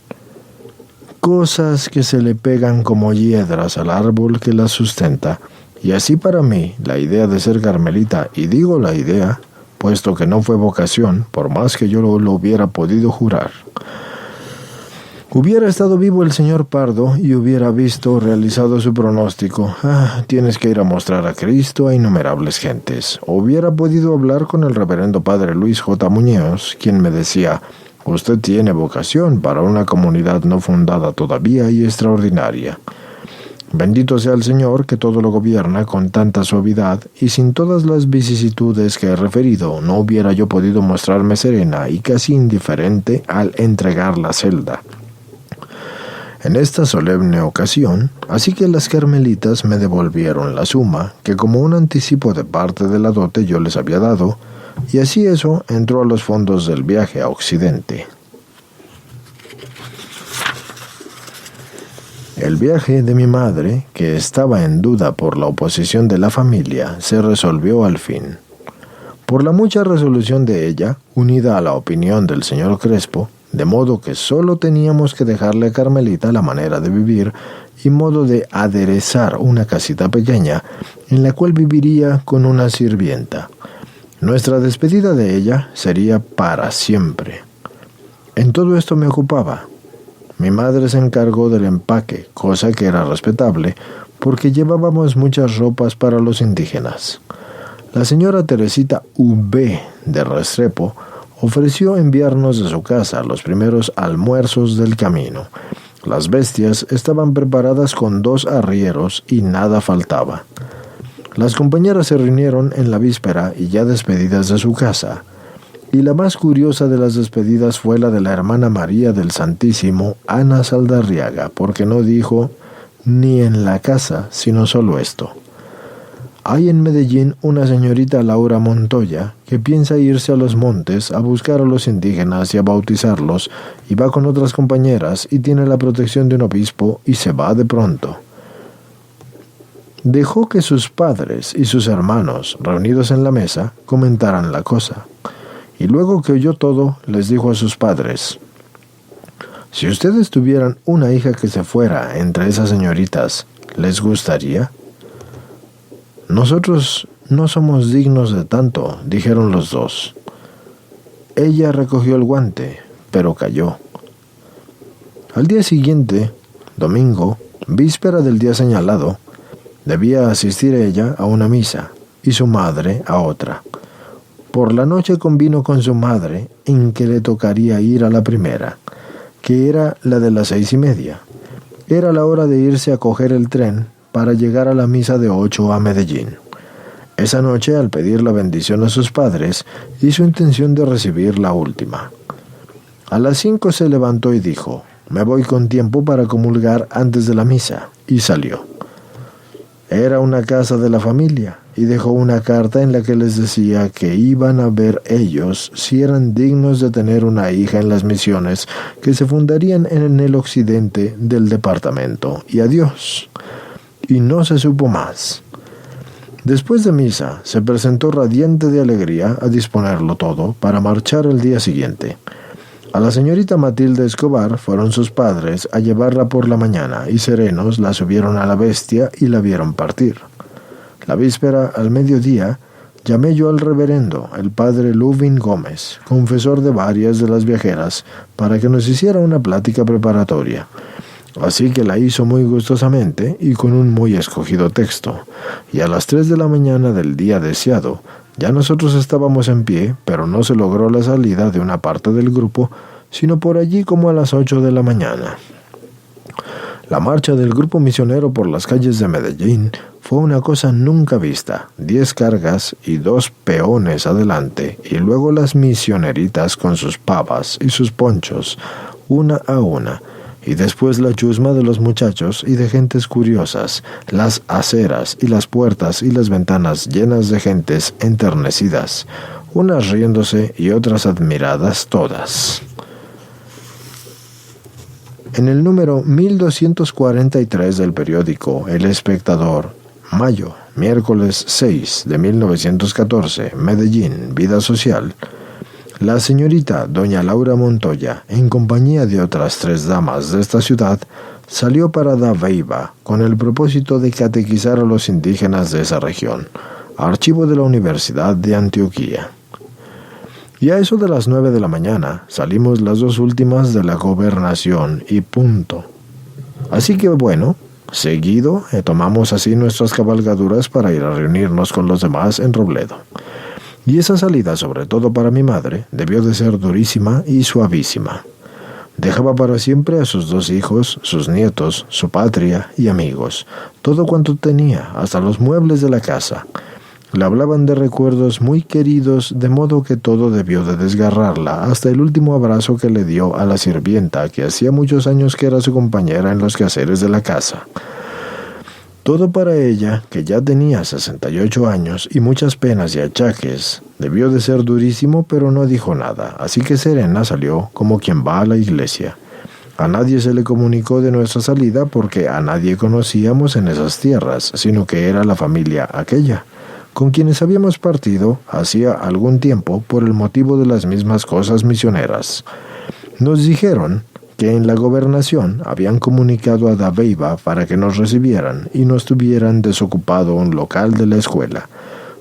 Cosas que se le pegan como hiedras al árbol que las sustenta. Y así para mí, la idea de ser carmelita, y digo la idea, puesto que no fue vocación, por más que yo lo hubiera podido jurar. Hubiera estado vivo el señor Pardo y hubiera visto realizado su pronóstico. Tienes que ir a mostrar a Cristo a innumerables gentes. Hubiera podido hablar con el reverendo padre Luis J. Muñoz, quien me decía, usted tiene vocación para una comunidad no fundada todavía y extraordinaria. Bendito sea el Señor que todo lo gobierna con tanta suavidad, y sin todas las vicisitudes que he referido, no hubiera yo podido mostrarme serena y casi indiferente al entregar la celda. En esta solemne ocasión, así que las carmelitas me devolvieron la suma, que como un anticipo de parte de la dote yo les había dado, y así eso entró a los fondos del viaje a Occidente. El viaje de mi madre, que estaba en duda por la oposición de la familia, se resolvió al fin. Por la mucha resolución de ella, unida a la opinión del señor Crespo, de modo que solo teníamos que dejarle a Carmelita la manera de vivir y modo de aderezar una casita pequeña en la cual viviría con una sirvienta. Nuestra despedida de ella sería para siempre. En todo esto me ocupaba. Mi madre se encargó del empaque, cosa que era respetable, porque llevábamos muchas ropas para los indígenas. La señora Teresita V. de Restrepo ofreció enviarnos de su casa los primeros almuerzos del camino. Las bestias estaban preparadas con 2 arrieros y nada faltaba. Las compañeras se reunieron en la víspera y ya despedidas de su casa. Y la más curiosa de las despedidas fue la de la hermana María del Santísimo, Ana Saldarriaga, porque no dijo ni en la casa, sino solo esto. Hay en Medellín una señorita Laura Montoya que piensa irse a los montes a buscar a los indígenas y a bautizarlos, y va con otras compañeras y tiene la protección de un obispo y se va de pronto. Dejó que sus padres y sus hermanos, reunidos en la mesa, comentaran la cosa. Y luego que oyó todo, les dijo a sus padres, si ustedes tuvieran una hija que se fuera entre esas señoritas, ¿les gustaría? Nosotros no somos dignos de tanto, dijeron los dos. Ella recogió el guante, pero calló. Al día siguiente, domingo, víspera del día señalado, debía asistir ella a una misa y su madre a otra. Por la noche convino con su madre en que le tocaría ir a la primera, que era la de las 6:30. Era la hora de irse a coger el tren para llegar a la misa de 8 a Medellín. Esa noche, al pedir la bendición a sus padres, hizo intención de recibir la última. A las 5 se levantó y dijo: «Me voy con tiempo para comulgar antes de la misa», y salió. Era una casa de la familia, y dejó una carta en la que les decía que iban a ver ellos si eran dignos de tener una hija en las misiones que se fundarían en el occidente del departamento, y adiós. Y no se supo más. Después de misa, se presentó radiante de alegría a disponerlo todo para marchar el día siguiente. A la señorita Matilde Escobar fueron sus padres a llevarla por la mañana y serenos la subieron a la bestia y la vieron partir. La víspera, al mediodía, llamé yo al reverendo, el padre Luvin Gómez, confesor de varias de las viajeras, para que nos hiciera una plática preparatoria. Así que la hizo muy gustosamente y con un muy escogido texto, y a las 3 de la mañana del día deseado, ya nosotros estábamos en pie, pero no se logró la salida de una parte del grupo, sino por allí como a las 8 de la mañana. La marcha del grupo misionero por las calles de Medellín fue una cosa nunca vista: 10 cargas y 2 peones adelante, y luego las misioneritas con sus pavas y sus ponchos, una a una, y después la chusma de los muchachos y de gentes curiosas, las aceras y las puertas y las ventanas llenas de gentes enternecidas, unas riéndose y otras admiradas todas. En el número 1243 del periódico El Espectador, mayo, miércoles 6 de 1914, Medellín, Vida Social, la señorita doña Laura Montoya, en compañía de otras 3 damas de esta ciudad, salió para Dabeiba con el propósito de catequizar a los indígenas de esa región, archivo de la Universidad de Antioquía. Y a eso de las 9 de la mañana salimos las 2 últimas de la gobernación y punto. Así que bueno, seguido tomamos así nuestras cabalgaduras para ir a reunirnos con los demás en Robledo. Y esa salida, sobre todo para mi madre, debió de ser durísima y suavísima. Dejaba para siempre a sus 2 hijos, sus nietos, su patria y amigos, todo cuanto tenía, hasta los muebles de la casa. Le hablaban de recuerdos muy queridos, de modo que todo debió de desgarrarla, hasta el último abrazo que le dio a la sirvienta, que hacía muchos años que era su compañera en los quehaceres de la casa. Todo para ella, que ya tenía 68 años y muchas penas y achaques, debió de ser durísimo, pero no dijo nada, así que serena salió como quien va a la iglesia. A nadie se le comunicó de nuestra salida porque a nadie conocíamos en esas tierras, sino que era la familia aquella, con quienes habíamos partido hacía algún tiempo por el motivo de las mismas cosas misioneras. Nos dijeron que en la gobernación habían comunicado a Dabeiba para que nos recibieran y nos tuvieran desocupado un local de la escuela.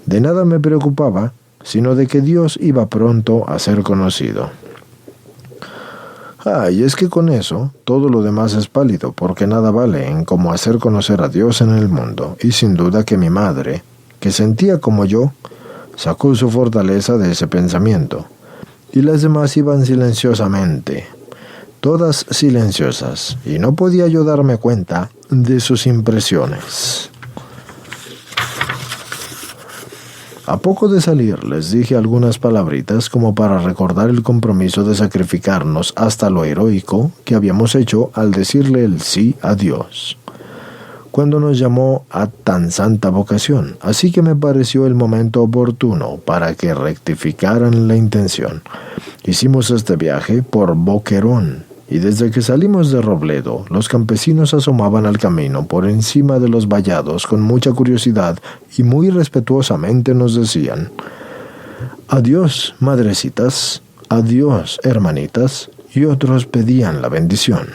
De nada me preocupaba, sino de que Dios iba pronto a ser conocido. Y es que con eso, todo lo demás es pálido, porque nada vale en cómo hacer conocer a Dios en el mundo, y sin duda que mi madre, que sentía como yo, sacó su fortaleza de ese pensamiento, y las demás iban silenciosamente, todas silenciosas, y no podía yo darme cuenta de sus impresiones. A poco de salir les dije algunas palabritas como para recordar el compromiso de sacrificarnos hasta lo heroico que habíamos hecho al decirle el sí a Dios, cuando nos llamó a tan santa vocación, así que me pareció el momento oportuno para que rectificaran la intención. Hicimos este viaje por Boquerón, y desde que salimos de Robledo, los campesinos asomaban al camino por encima de los vallados con mucha curiosidad y muy respetuosamente nos decían: «Adiós, madrecitas», «Adiós, hermanitas», y otros pedían la bendición.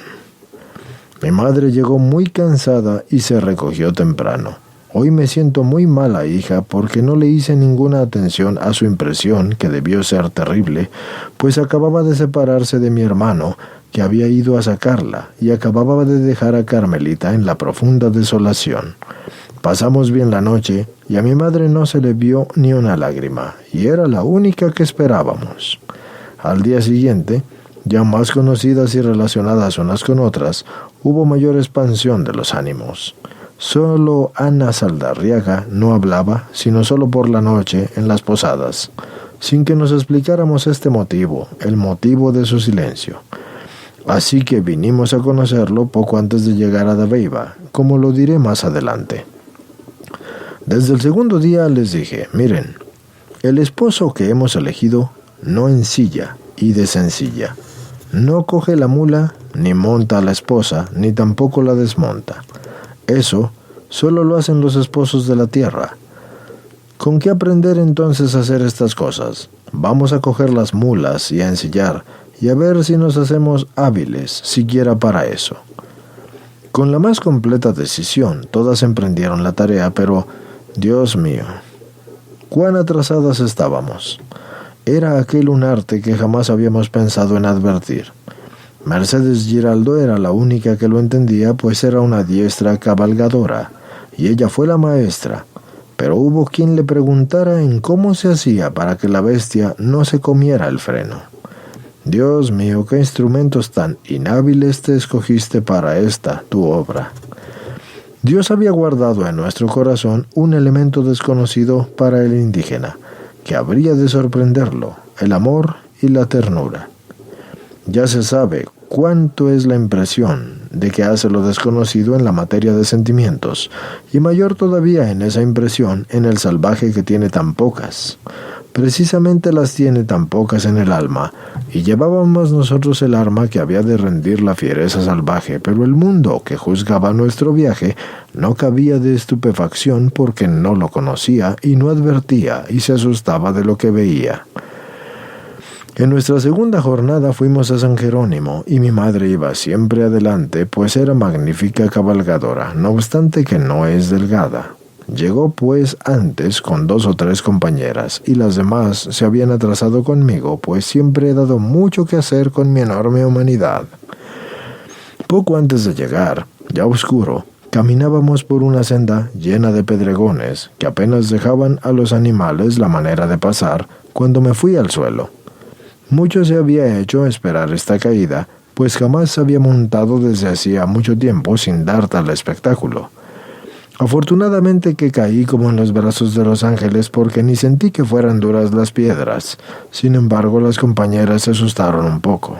Mi madre llegó muy cansada y se recogió temprano. Hoy me siento muy mala, hija, porque no le hice ninguna atención a su impresión, que debió ser terrible, pues acababa de separarse de mi hermano, que había ido a sacarla, y acababa de dejar a Carmelita en la profunda desolación. Pasamos bien la noche, y a mi madre no se le vio ni una lágrima, y era la única que esperábamos. Al día siguiente, Ya más conocidas y relacionadas unas con otras, hubo mayor expansión de los ánimos. Solo Ana Saldarriaga no hablaba, sino solo por la noche en las posadas, sin que nos explicáramos este motivo, el motivo de su silencio. Así que vinimos a conocerlo poco antes de llegar a Dabeiba, como lo diré más adelante. Desde el segundo día les dije, miren, el esposo que hemos elegido no ensilla y desencilla. No coge la mula, ni monta a la esposa, ni tampoco la desmonta. Eso solo lo hacen los esposos de la tierra. ¿Con qué aprender entonces a hacer estas cosas? Vamos a coger las mulas y a ensillar, y a ver si nos hacemos hábiles, siquiera para eso. Con la más completa decisión, todas emprendieron la tarea, pero, Dios mío, cuán atrasadas estábamos. Era aquel un arte que jamás habíamos pensado en advertir. Mercedes Giraldo era la única que lo entendía, pues era una diestra cabalgadora, y ella fue la maestra, pero hubo quien le preguntara en cómo se hacía para que la bestia no se comiera el freno. Dios mío, qué instrumentos tan inhábiles te escogiste para esta, tu obra. Dios había guardado en nuestro corazón un elemento desconocido para el indígena, que habría de sorprenderlo, el amor y la ternura. Ya se sabe cuánto es la impresión de que hace lo desconocido en la materia de sentimientos, y mayor todavía en esa impresión en el salvaje que tiene tan pocas. Precisamente las tiene tan pocas en el alma, y llevábamos nosotros el arma que había de rendir la fiereza salvaje, pero el mundo que juzgaba nuestro viaje no cabía de estupefacción porque no lo conocía y no advertía y se asustaba de lo que veía. En nuestra segunda jornada fuimos a San Jerónimo y mi madre iba siempre adelante, pues era magnífica cabalgadora, no obstante que no es delgada. Llegó pues antes con 2 o 3 compañeras y las demás se habían atrasado conmigo, pues siempre he dado mucho que hacer con mi enorme humanidad. Poco antes de llegar, ya oscuro, caminábamos por una senda llena de pedregones que apenas dejaban a los animales la manera de pasar cuando me fui al suelo. Mucho se había hecho esperar esta caída, pues jamás había montado desde hacía mucho tiempo sin dar tal espectáculo. Afortunadamente que caí como en los brazos de los ángeles porque ni sentí que fueran duras las piedras. Sin embargo, las compañeras se asustaron un poco.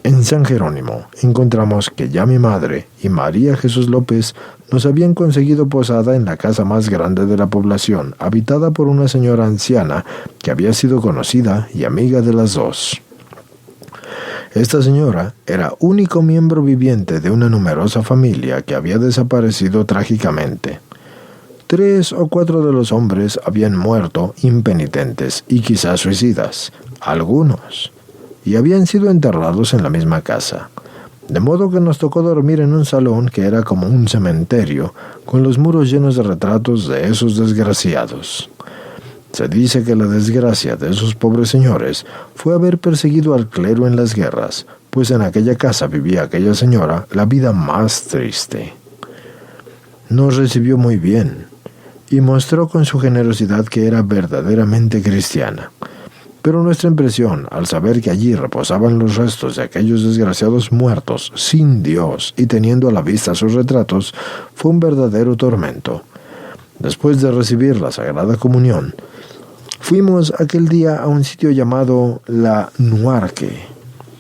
En San Jerónimo encontramos que ya mi madre y María Jesús López nos habían conseguido posada en la casa más grande de la población, habitada por una señora anciana que había sido conocida y amiga de las dos. Esta señora era único miembro viviente de una numerosa familia que había desaparecido trágicamente. 3 o 4 de los hombres habían muerto impenitentes y quizás suicidas, algunos, y habían sido enterrados en la misma casa. De modo que nos tocó dormir en un salón que era como un cementerio, con los muros llenos de retratos de esos desgraciados. Se dice que la desgracia de esos pobres señores fue haber perseguido al clero en las guerras, pues en aquella casa vivía aquella señora la vida más triste. Nos recibió muy bien y mostró con su generosidad que era verdaderamente cristiana. Pero nuestra impresión, al saber que allí reposaban los restos de aquellos desgraciados muertos sin Dios y teniendo a la vista sus retratos, fue un verdadero tormento. Después de recibir la Sagrada Comunión, fuimos aquel día a un sitio llamado La Nuarque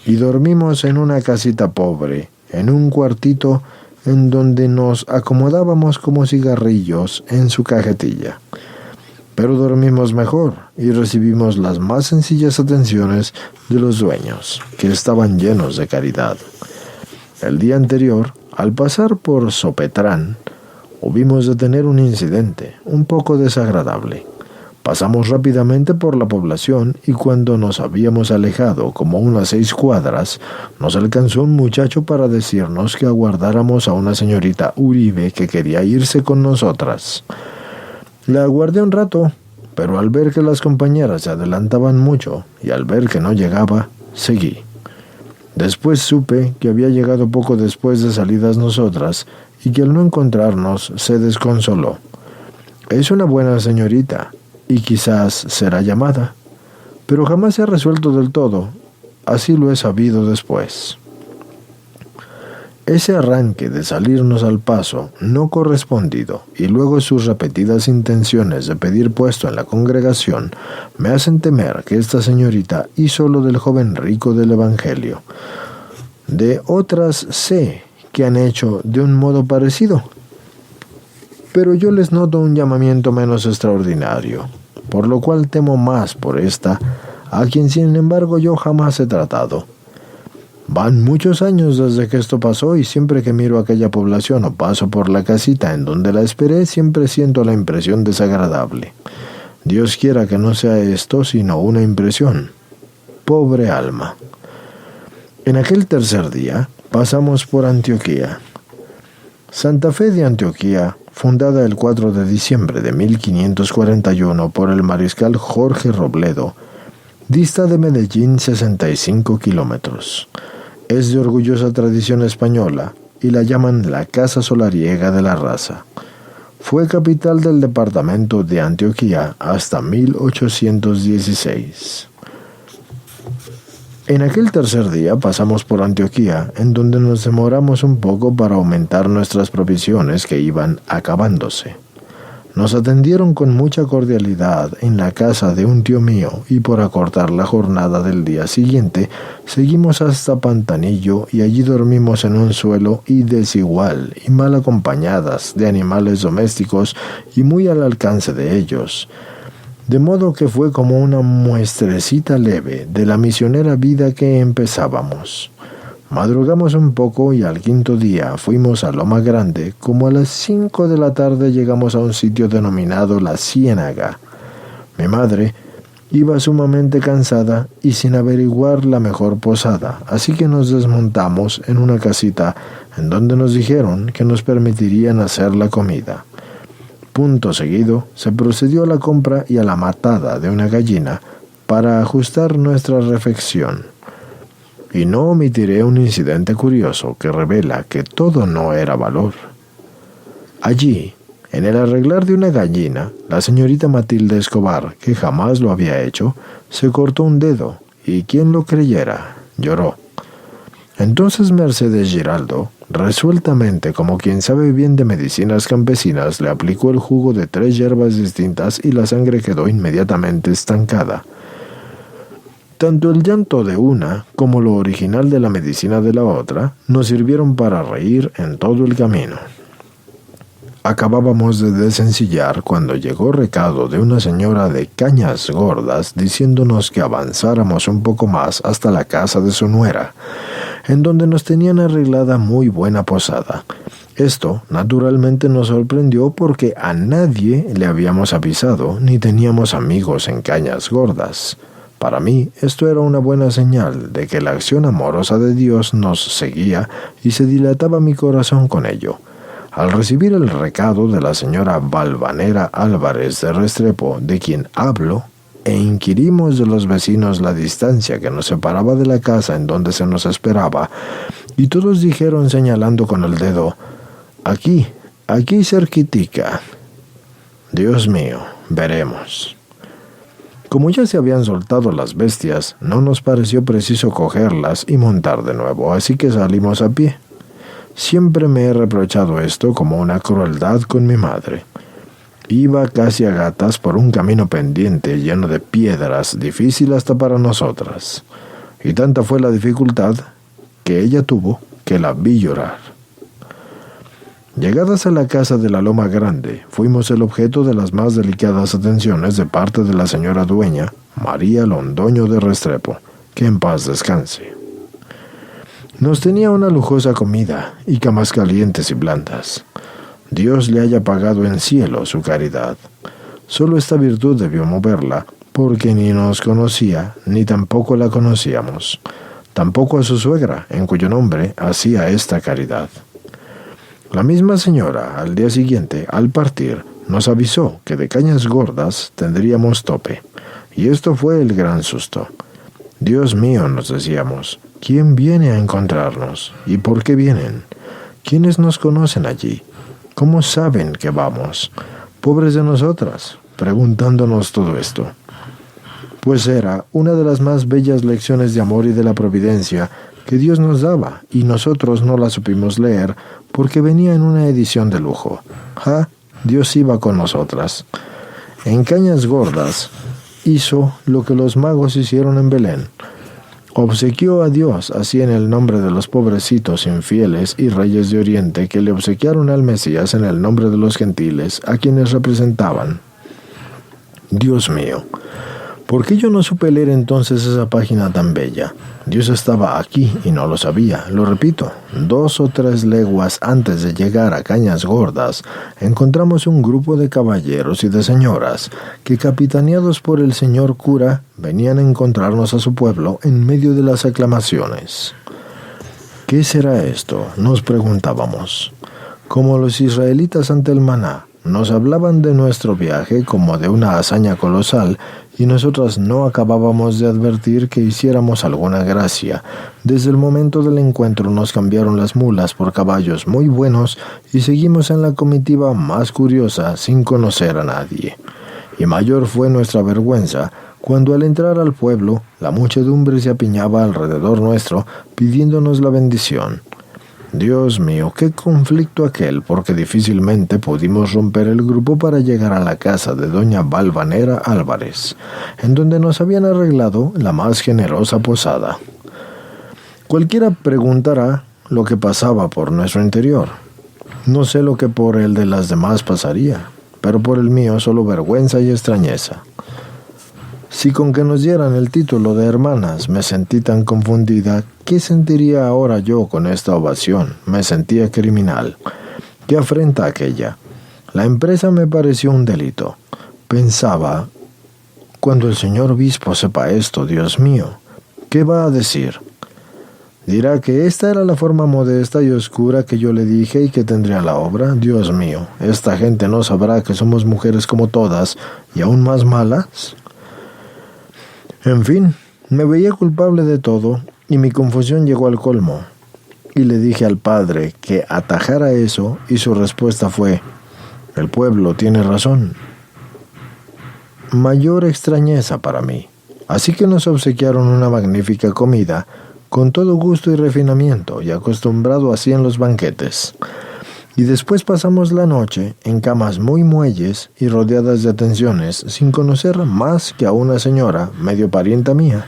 y dormimos en una casita pobre, en un cuartito en donde nos acomodábamos como cigarrillos en su cajetilla. Pero dormimos mejor y recibimos las más sencillas atenciones de los dueños, que estaban llenos de caridad. El día anterior, al pasar por Sopetrán, hubimos de tener un incidente un poco desagradable. Pasamos rápidamente por la población y cuando nos habíamos alejado como unas 6 cuadras, nos alcanzó un muchacho para decirnos que aguardáramos a una señorita Uribe que quería irse con nosotras. La aguardé un rato, pero al ver que las compañeras se adelantaban mucho y al ver que no llegaba, seguí. Después supe que había llegado poco después de salidas nosotras y que al no encontrarnos se desconsoló. Es una buena señorita y quizás será llamada, pero jamás se ha resuelto del todo así lo he sabido después. Ese arranque de salirnos al paso no correspondido y luego sus repetidas intenciones de pedir puesto en la congregación me hacen temer que esta señorita hizo lo del joven rico del Evangelio. De otras sé que han hecho de un modo parecido, pero yo les noto un llamamiento menos extraordinario, por lo cual temo más por esta, a quien sin embargo yo jamás he tratado. Van muchos años desde que esto pasó y siempre que miro aquella población o paso por la casita en donde la esperé, siempre siento la impresión desagradable. Dios quiera que no sea esto sino una impresión. Pobre alma. En aquel tercer día pasamos por Antioquía. Santa Fe de Antioquía, fundada el 4 de diciembre de 1541 por el mariscal Jorge Robledo, dista de Medellín 65 kilómetros. Es de orgullosa tradición española y la llaman la Casa Solariega de la Raza. Fue capital del departamento de Antioquía hasta 1816. En aquel tercer día pasamos por Antioquía, en donde nos demoramos un poco para aumentar nuestras provisiones que iban acabándose. Nos atendieron con mucha cordialidad en la casa de un tío mío y por acortar la jornada del día siguiente, seguimos hasta Pantanillo y allí dormimos en un suelo y desigual y mal acompañadas de animales domésticos y muy al alcance de ellos. De modo que fue como una muestrecita leve de la misionera vida que empezábamos. Madrugamos un poco y al quinto día fuimos a Loma Grande. Como a las 5 de la tarde llegamos a un sitio denominado La Ciénaga. Mi madre iba sumamente cansada y sin averiguar la mejor posada, así que nos desmontamos en una casita en donde nos dijeron que nos permitirían hacer la comida. Punto seguido, se procedió a la compra y a la matada de una gallina para ajustar nuestra refección. Y no omitiré un incidente curioso que revela que todo no era valor. Allí, en el arreglar de una gallina, la señorita Matilde Escobar, que jamás lo había hecho, se cortó un dedo y quien lo creyera, lloró. Entonces Mercedes Giraldo, resueltamente como quien sabe bien de medicinas campesinas, le aplicó el jugo de 3 hierbas distintas y la sangre quedó inmediatamente estancada. Tanto el llanto de una como lo original de la medicina de la otra nos sirvieron para reír en todo el camino. Acabábamos de desencillar cuando llegó recado de una señora de Cañas Gordas diciéndonos que avanzáramos un poco más hasta la casa de su nuera, en donde nos tenían arreglada muy buena posada. Esto naturalmente nos sorprendió porque a nadie le habíamos avisado ni teníamos amigos en Cañas Gordas. Para mí, esto era una buena señal de que la acción amorosa de Dios nos seguía y se dilataba mi corazón con ello. Al recibir el recado de la señora Valvanera Álvarez de Restrepo, de quien hablo, e inquirimos de los vecinos la distancia que nos separaba de la casa en donde se nos esperaba, y todos dijeron señalando con el dedo, aquí cerquitica. Dios mío, veremos. Como ya se habían soltado las bestias, no nos pareció preciso cogerlas y montar de nuevo, así que salimos a pie. Siempre me he reprochado esto como una crueldad con mi madre. Iba casi a gatas por un camino pendiente lleno de piedras, difícil hasta para nosotras. Y tanta fue la dificultad que ella tuvo que la vi llorar. Llegadas a la casa de la Loma Grande, fuimos el objeto de las más delicadas atenciones de parte de la señora dueña, María Londoño de Restrepo, que en paz descanse. Nos tenía una lujosa comida y camas calientes y blandas. Dios le haya pagado en cielo su caridad. Solo esta virtud debió moverla, porque ni nos conocía, ni tampoco la conocíamos. Tampoco a su suegra, en cuyo nombre hacía esta caridad. La misma señora, al día siguiente, al partir, nos avisó que de Cañas Gordas tendríamos tope. Y esto fue el gran susto. Dios mío, nos decíamos, ¿quién viene a encontrarnos? ¿Y por qué vienen? ¿Quiénes nos conocen allí? ¿Cómo saben que vamos? Pobres de nosotras, preguntándonos todo esto. pues era una de las más bellas lecciones de amor y de la providencia que Dios nos daba, y nosotros no la supimos leer porque venía en una edición de lujo. Dios iba con nosotras. En Cañas Gordas hizo lo que los magos hicieron en Belén. Obsequió a Dios así en el nombre de los pobrecitos infieles y reyes de Oriente que le obsequiaron al Mesías en el nombre de los gentiles, a quienes representaban. Dios mío, ¿por qué yo no supe leer entonces esa página tan bella? Dios estaba aquí y no lo sabía. Lo repito, 2 o 3 leguas antes de llegar a Cañas Gordas, encontramos un grupo de caballeros y de señoras que, capitaneados por el señor cura, venían a encontrarnos a su pueblo en medio de las aclamaciones. ¿Qué será esto?, nos preguntábamos. Como los israelitas ante el maná, nos hablaban de nuestro viaje como de una hazaña colosal, y nosotras no acabábamos de advertir que hiciéramos alguna gracia. Desde el momento del encuentro nos cambiaron las mulas por caballos muy buenos y seguimos en la comitiva más curiosa sin conocer a nadie. Y mayor fue nuestra vergüenza cuando al entrar al pueblo la muchedumbre se apiñaba alrededor nuestro pidiéndonos la bendición. Dios mío, qué conflicto aquel, porque difícilmente pudimos romper el grupo para llegar a la casa de doña Valvanera Álvarez, en donde nos habían arreglado la más generosa posada. Cualquiera preguntará lo que pasaba por nuestro interior. No sé lo que por el de las demás pasaría, pero por el mío solo vergüenza y extrañeza. Si con que nos dieran el título de hermanas me sentí tan confundida, ¿qué sentiría ahora yo con esta ovación? Me sentía criminal. ¿Qué afrenta aquella? La empresa me pareció un delito. Pensaba, cuando el señor obispo sepa esto, Dios mío, ¿qué va a decir? Dirá que esta era la forma modesta y oscura que yo le dije y que tendría la obra. Dios mío, ¿esta gente no sabrá que somos mujeres como todas y aún más malas? En fin, me veía culpable de todo y mi confusión llegó al colmo. Y le dije al padre que atajara eso y su respuesta fue: el pueblo tiene razón. Mayor extrañeza para mí. Así que nos obsequiaron una magnífica comida, con todo gusto y refinamiento, y acostumbrado así en los banquetes. Y después pasamos la noche en camas muy muelles y rodeadas de atenciones, sin conocer más que a una señora, medio parienta mía,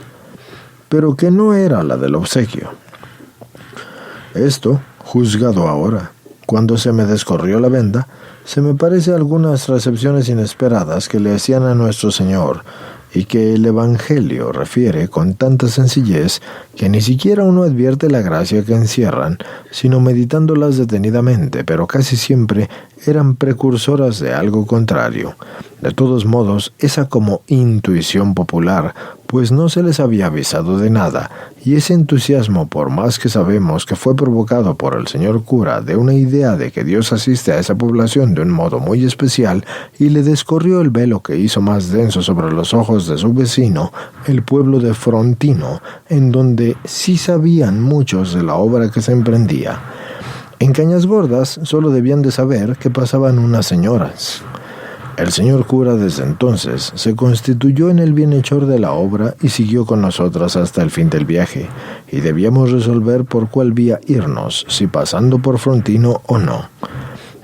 pero que no era la del obsequio. Esto, juzgado ahora, cuando se me descorrió la venda, se me parece a algunas recepciones inesperadas que le hacían a nuestro Señor, y que el Evangelio refiere con tanta sencillez que ni siquiera uno advierte la gracia que encierran, sino meditándolas detenidamente, pero casi siempre eran precursoras de algo contrario. De todos modos, esa como intuición popular, pues no se les había avisado de nada, y ese entusiasmo, por más que sabemos que fue provocado por el señor cura de una idea de que Dios asiste a esa población de un modo muy especial, y le descorrió el velo que hizo más denso sobre los ojos de su vecino, el pueblo de Frontino, en donde sí sabían muchos de la obra que se emprendía. En Cañas Gordas solo debían de saber que pasaban unas señoras. El señor cura desde entonces se constituyó en el bienhechor de la obra y siguió con nosotras hasta el fin del viaje, y debíamos resolver por cuál vía irnos, si pasando por Frontino o no.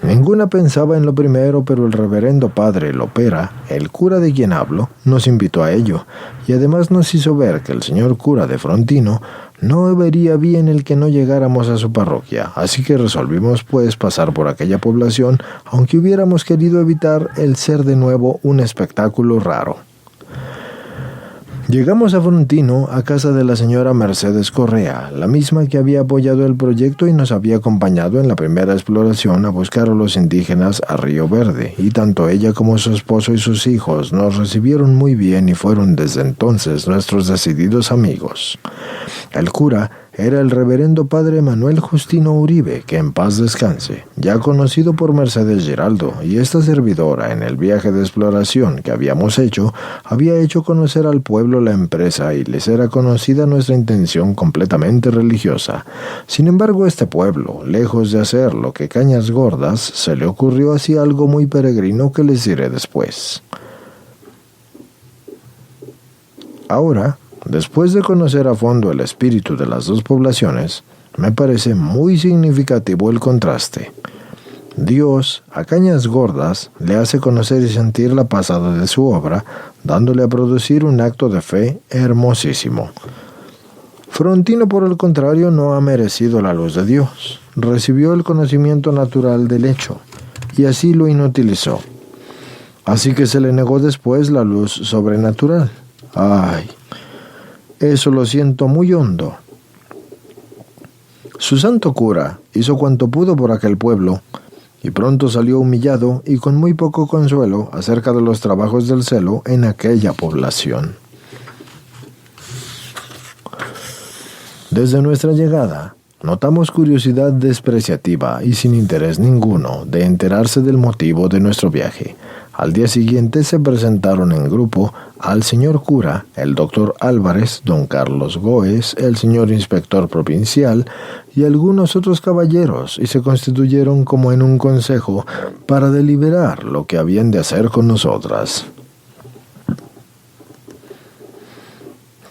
Ninguna pensaba en lo primero, pero el reverendo padre Lopera, el cura de quien hablo, nos invitó a ello, y además nos hizo ver que el señor cura de Frontino no vería bien el que no llegáramos a su parroquia, así que resolvimos pues pasar por aquella población, aunque hubiéramos querido evitar el ser de nuevo un espectáculo raro. Llegamos a Frontino, a casa de la señora Mercedes Correa, la misma que había apoyado el proyecto y nos había acompañado en la primera exploración a buscar a los indígenas a Río Verde, y tanto ella como su esposo y sus hijos nos recibieron muy bien y fueron desde entonces nuestros decididos amigos. El cura era el reverendo padre Manuel Justino Uribe, que en paz descanse, ya conocido por Mercedes Giraldo, y esta servidora en el viaje de exploración que habíamos hecho, había hecho conocer al pueblo la empresa y les era conocida nuestra intención completamente religiosa. Sin embargo, este pueblo, lejos de hacer lo que Cañas Gordas, se le ocurrió así algo muy peregrino que les diré después. Ahora, después de conocer a fondo el espíritu de las dos poblaciones, me parece muy significativo el contraste. Dios, a cañas gordas, le hace conocer y sentir la pasada de su obra, dándole a producir un acto de fe hermosísimo. Frontino, por el contrario, no ha merecido la luz de Dios. Recibió el conocimiento natural del hecho, y así lo inutilizó. Así que se le negó después la luz sobrenatural. ¡Ay! Eso lo siento muy hondo. Su santo cura hizo cuanto pudo por aquel pueblo, y pronto salió humillado y con muy poco consuelo acerca de los trabajos del celo en aquella población. Desde nuestra llegada, notamos curiosidad despreciativa y sin interés ninguno de enterarse del motivo de nuestro viaje. Al día siguiente se presentaron en grupo al señor cura, el doctor Álvarez, don Carlos Góez, el señor inspector provincial y algunos otros caballeros, y se constituyeron como en un consejo para deliberar lo que habían de hacer con nosotras.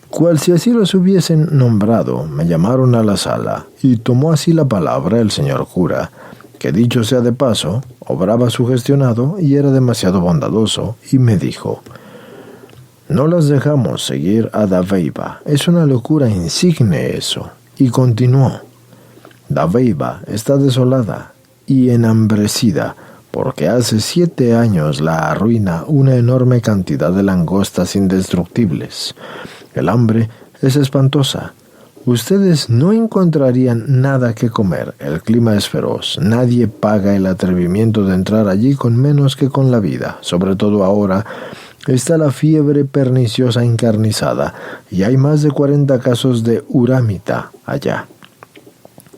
Cual si así los hubiesen nombrado, me llamaron a la sala, y tomó así la palabra el señor cura, que dicho sea de paso, obraba sugestionado y era demasiado bondadoso, y me dijo: «No las dejamos seguir a Dabeiba, es una locura insigne eso». Y continuó: «Dabeiba está desolada y enhambrecida, porque hace 7 años la arruina una enorme cantidad de langostas indestructibles. El hambre es espantosa. Ustedes no encontrarían nada que comer, el clima es feroz, nadie paga el atrevimiento de entrar allí con menos que con la vida, sobre todo ahora está la fiebre perniciosa encarnizada, y hay más de 40 casos de urámita allá.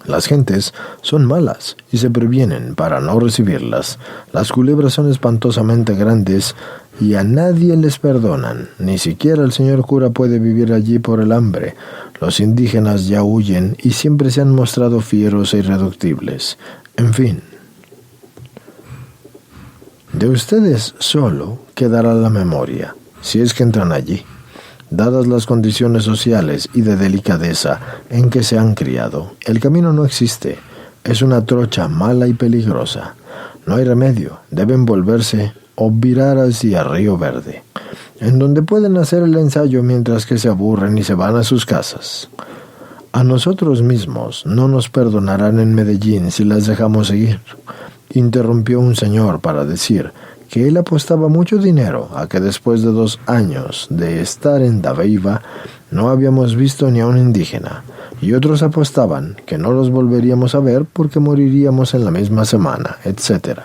Las gentes son malas y se previenen para no recibirlas. Las culebras son espantosamente grandes y a nadie les perdonan. Ni siquiera el señor cura puede vivir allí por el hambre. Los indígenas ya huyen y siempre se han mostrado fieros e irreductibles. En fin, de ustedes solo quedará la memoria, si es que entran allí, dadas las condiciones sociales y de delicadeza en que se han criado. El camino no existe, es una trocha mala y peligrosa. No hay remedio, deben volverse o virar hacia Río Verde, en donde pueden hacer el ensayo mientras que se aburren y se van a sus casas. A nosotros mismos no nos perdonarán en Medellín si las dejamos seguir», interrumpió un señor para decir que él apostaba mucho dinero a que después de 2 años de estar en Dabeiba no habíamos visto ni a un indígena, y otros apostaban que no los volveríamos a ver porque moriríamos en la misma semana, etc.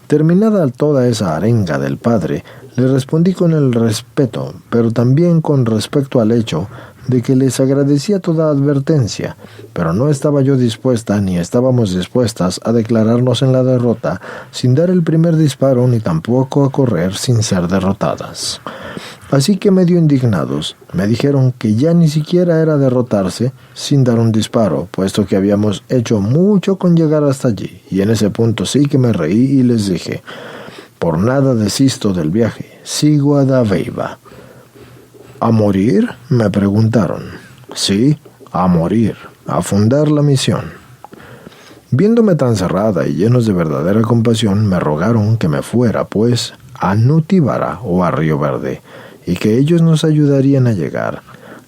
Terminada toda esa arenga del padre, le respondí con el respeto, pero también con respecto al hecho de que les agradecía toda advertencia, pero no estaba yo dispuesta ni estábamos dispuestas a declararnos en la derrota sin dar el primer disparo ni tampoco a correr sin ser derrotadas. Así que, medio indignados, me dijeron que ya ni siquiera era derrotarse sin dar un disparo, puesto que habíamos hecho mucho con llegar hasta allí, y en ese punto sí que me reí y les dije: «Por nada desisto del viaje, sigo a Dabeiba». «¿A morir?», me preguntaron. «Sí, a morir, a fundar la misión». Viéndome tan cerrada y llenos de verdadera compasión, me rogaron que me fuera, pues, a Nutibara o a Río Verde, y que ellos nos ayudarían a llegar.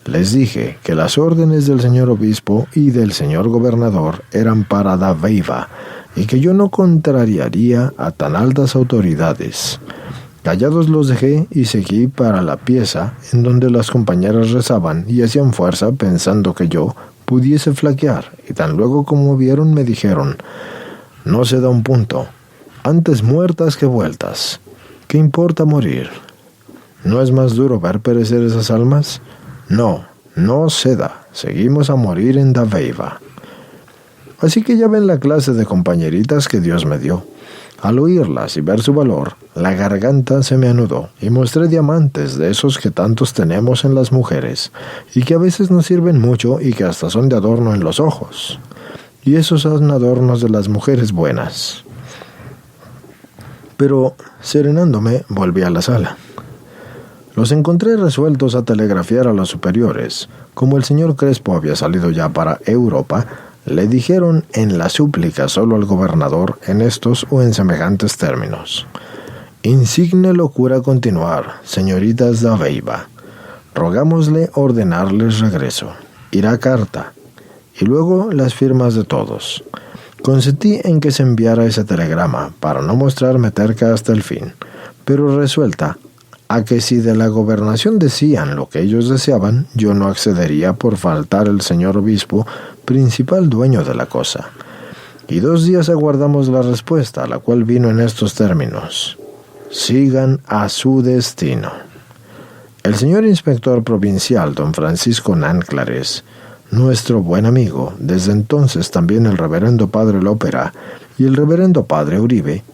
Les dije que las órdenes del señor obispo y del señor gobernador eran para Dabeiba, y que yo no contrariaría a tan altas autoridades. Callados los dejé y seguí para la pieza en donde las compañeras rezaban y hacían fuerza pensando que yo pudiese flaquear, y tan luego como vieron me dijeron: «No se da un punto, antes muertas que vueltas. ¿Qué importa morir? ¿No es más duro ver perecer esas almas? No, no ceda, seguimos a morir en Dabeiba». Así que ya ven la clase de compañeritas que Dios me dio. Al oírlas y ver su valor, la garganta se me anudó y mostré diamantes de esos que tantos tenemos en las mujeres y que a veces nos sirven mucho y que hasta son de adorno en los ojos. Y esos son adornos de las mujeres buenas. Pero, serenándome, volví a la sala. Los encontré resueltos a telegrafiar a los superiores. Como el señor Crespo había salido ya para Europa, le dijeron en la súplica solo al gobernador en estos o en semejantes términos: «Insigne locura continuar, señoritas de Aveiva. Rogámosle ordenarles regreso. Irá carta». Y luego las firmas de todos. Consentí en que se enviara ese telegrama para no mostrarme terca hasta el fin, pero resuelta a que si de la gobernación decían lo que ellos deseaban, yo no accedería por faltar el señor obispo, principal dueño de la cosa. Y 2 días aguardamos la respuesta, la cual vino en estos términos: sigan a su destino. El señor inspector provincial, don Francisco Nánclares, nuestro buen amigo, desde entonces también el reverendo padre Lópera y el reverendo padre Uribe,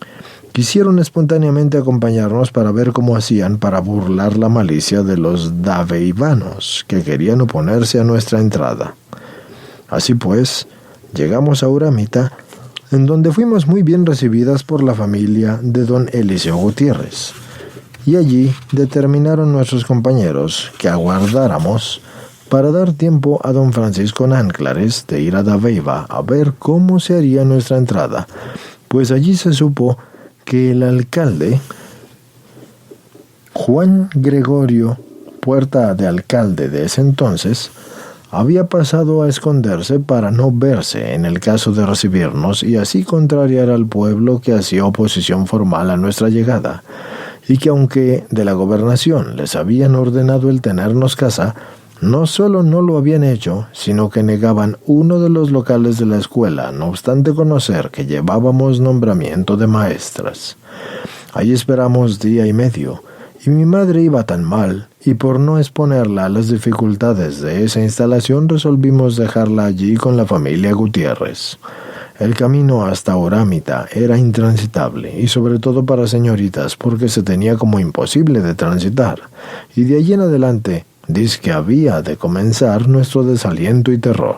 quisieron espontáneamente acompañarnos para ver cómo hacían para burlar la malicia de los daveivanos que querían oponerse a nuestra entrada. Así pues, llegamos a Uramita, en donde fuimos muy bien recibidas por la familia de don Eliseo Gutiérrez, y allí determinaron nuestros compañeros que aguardáramos para dar tiempo a don Francisco Nánclares de ir a Daveiva a ver cómo se haría nuestra entrada, pues allí se supo que el alcalde, Juan Gregorio, puerta de alcalde de ese entonces, había pasado a esconderse para no verse en el caso de recibirnos y así contrariar al pueblo que hacía oposición formal a nuestra llegada, y que aunque de la gobernación les habían ordenado el tenernos casa, no solo no lo habían hecho, sino que negaban uno de los locales de la escuela, no obstante conocer que llevábamos nombramiento de maestras. Allí esperamos 1 día y medio, y mi madre iba tan mal, y por no exponerla a las dificultades de esa instalación resolvimos dejarla allí con la familia Gutiérrez. El camino hasta Uramita era intransitable, y sobre todo para señoritas, porque se tenía como imposible de transitar, y de allí en adelante dice que había de comenzar nuestro desaliento y terror.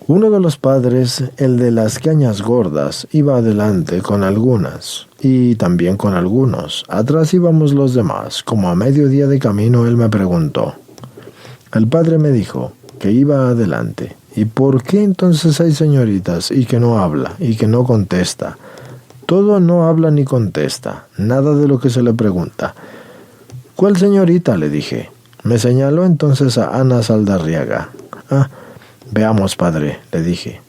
Uno de los padres, el de las cañas gordas, iba adelante con algunas, y también con algunos. Atrás íbamos los demás. Como a mediodía de camino él me preguntó. El padre me dijo que iba adelante. ¿Y por qué entonces hay señoritas y que no habla, y que no contesta? Todo no habla ni contesta, nada de lo que se le pregunta. ¿Cuál señorita?, le dije. Me señaló entonces a Ana Saldarriaga. Veamos, padre, le dije.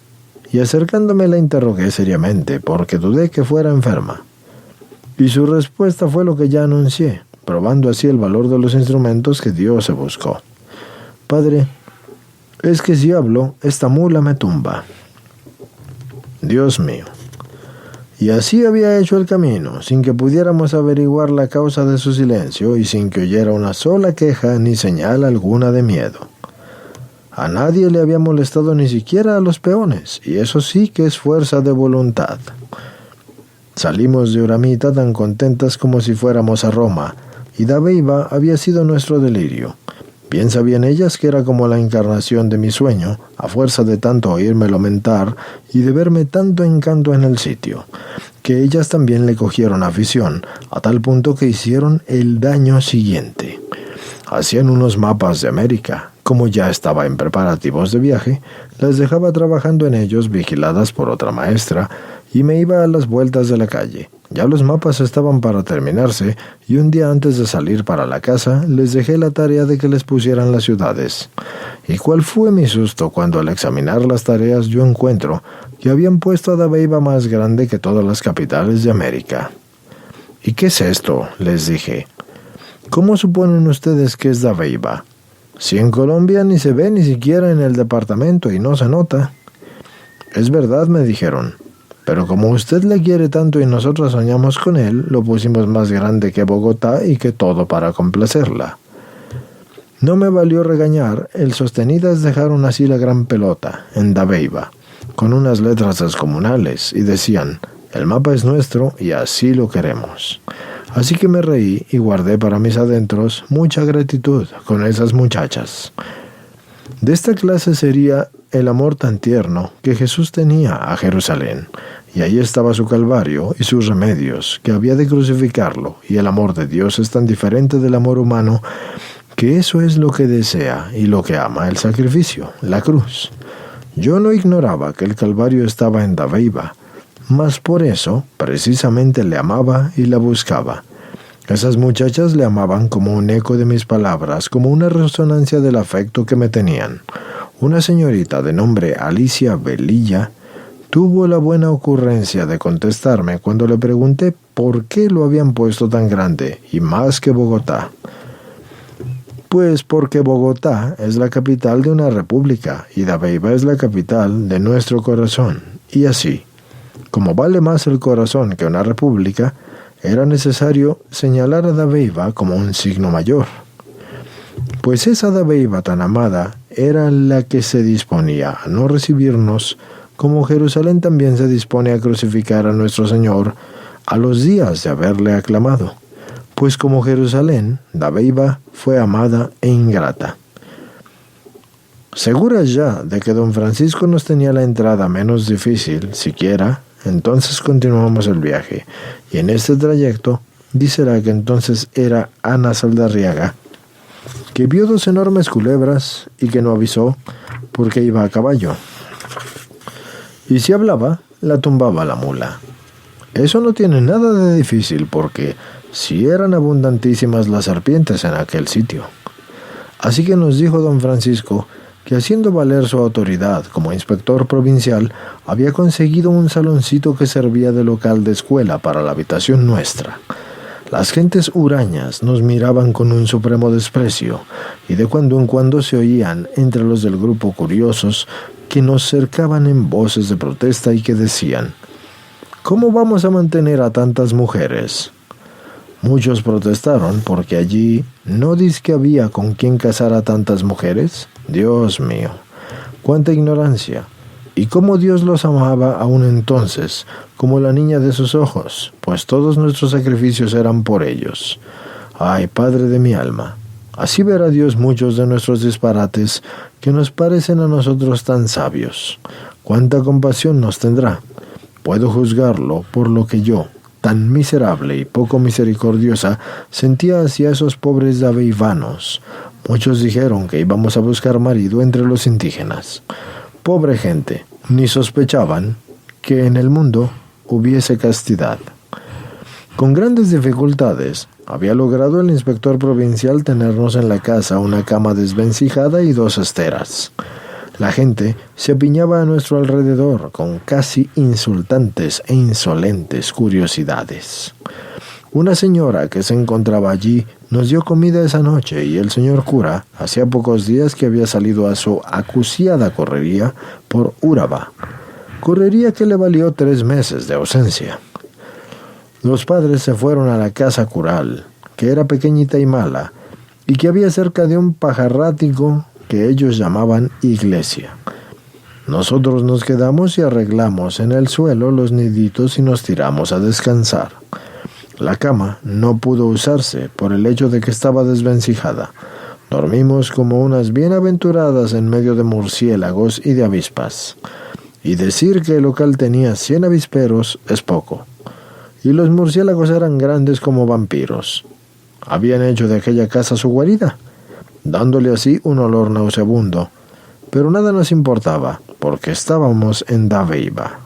Y acercándome la interrogué seriamente, porque dudé que fuera enferma. Y su respuesta fue lo que ya anuncié, probando así el valor de los instrumentos que Dios se buscó. Padre, es que si hablo, esta mula me tumba. Dios mío. Y así había hecho el camino, sin que pudiéramos averiguar la causa de su silencio y sin que oyera una sola queja ni señal alguna de miedo. A nadie le había molestado, ni siquiera a los peones, y eso sí que es fuerza de voluntad. Salimos de Uramita tan contentas como si fuéramos a Roma, y Daveiva había sido nuestro delirio. Bien sabían ellas que era como la encarnación de mi sueño, a fuerza de tanto oírme lamentar y de verme tanto encanto en el sitio, que ellas también le cogieron afición, a tal punto que hicieron el daño siguiente. Hacían unos mapas de América. Como ya estaba en preparativos de viaje, las dejaba trabajando en ellos vigiladas por otra maestra, y me iba a las vueltas de la calle. Ya los mapas estaban para terminarse, y un día antes de salir para la casa, les dejé la tarea de que les pusieran las ciudades. ¿Y cuál fue mi susto cuando al examinar las tareas yo encuentro que habían puesto a Daveiva más grande que todas las capitales de América? ¿Y qué es esto?, les dije. ¿Cómo suponen ustedes que es Daveiva? Si en Colombia ni se ve ni siquiera en el departamento y no se nota. Es verdad, me dijeron, pero como usted le quiere tanto y nosotros soñamos con él, lo pusimos más grande que Bogotá y que todo para complacerla. No me valió regañar, el sostenidas dejaron así la gran pelota, en Daveiva, con unas letras descomunales, y decían, el mapa es nuestro y así lo queremos. Así que me reí y guardé para mis adentros mucha gratitud con esas muchachas. De esta clase sería el amor tan tierno que Jesús tenía a Jerusalén, y ahí estaba su calvario y sus remedios, que había de crucificarlo, y el amor de Dios es tan diferente del amor humano, que eso es lo que desea y lo que ama, el sacrificio, la cruz. Yo no ignoraba que el calvario estaba en Dabeiba, mas por eso, precisamente le amaba y la buscaba. Esas muchachas le amaban como un eco de mis palabras, como una resonancia del afecto que me tenían. Una señorita de nombre Alicia Velilla tuvo la buena ocurrencia de contestarme cuando le pregunté por qué lo habían puesto tan grande y más que Bogotá. Pues porque Bogotá es la capital de una república y Dabeiba es la capital de nuestro corazón. Y así, como vale más el corazón que una república, era necesario señalar a Dabeiba como un signo mayor. Pues esa Dabeiba tan amada era la que se disponía a no recibirnos, como Jerusalén también se dispone a crucificar a nuestro Señor a los días de haberle aclamado. Pues como Jerusalén, Dabeiba fue amada e ingrata. Seguras ya de que don Francisco nos tenía la entrada menos difícil, siquiera, entonces continuamos el viaje, y en este trayecto, dícela que entonces era Ana Saldarriaga, que vio 2 enormes culebras y que no avisó porque iba a caballo. Y si hablaba, la tumbaba la mula. Eso no tiene nada de difícil porque si eran abundantísimas las serpientes en aquel sitio. Así que nos dijo don Francisco que haciendo valer su autoridad como inspector provincial, había conseguido un saloncito que servía de local de escuela para la habitación nuestra. Las gentes hurañas nos miraban con un supremo desprecio, y de cuando en cuando se oían entre los del grupo curiosos que nos cercaban en voces de protesta y que decían: ¿cómo vamos a mantener a tantas mujeres? Muchos protestaron porque allí no dizque había con quien casar a tantas mujeres. Dios mío, cuánta ignorancia. Y cómo Dios los amaba aún entonces, como la niña de sus ojos, pues todos nuestros sacrificios eran por ellos. Ay, Padre de mi alma, así verá Dios muchos de nuestros disparates que nos parecen a nosotros tan sabios. Cuánta compasión nos tendrá. Puedo juzgarlo por lo que yo, tan miserable y poco misericordiosa, sentía hacia esos pobres dabeibanos. Muchos dijeron que íbamos a buscar marido entre los indígenas. Pobre gente, ni sospechaban que en el mundo hubiese castidad. Con grandes dificultades, había logrado el inspector provincial tenernos en la casa una cama desvencijada y 2 esteras. La gente se apiñaba a nuestro alrededor con casi insultantes e insolentes curiosidades. Una señora que se encontraba allí nos dio comida esa noche y el señor cura hacía pocos días que había salido a su acuciada correría por Urabá, correría que le valió 3 meses de ausencia. Los padres se fueron a la casa cural, que era pequeñita y mala, y que había cerca de un pajarrático que ellos llamaban iglesia. Nosotros nos quedamos y arreglamos en el suelo los niditos y nos tiramos a descansar. La cama no pudo usarse por el hecho de que estaba desvencijada. Dormimos como unas bienaventuradas en medio de murciélagos y de avispas. Y decir que el local tenía 100 avisperos es poco. Y los murciélagos eran grandes como vampiros. Habían hecho de aquella casa su guarida, dándole así un olor nauseabundo. Pero nada nos importaba, porque estábamos en Dabeiba.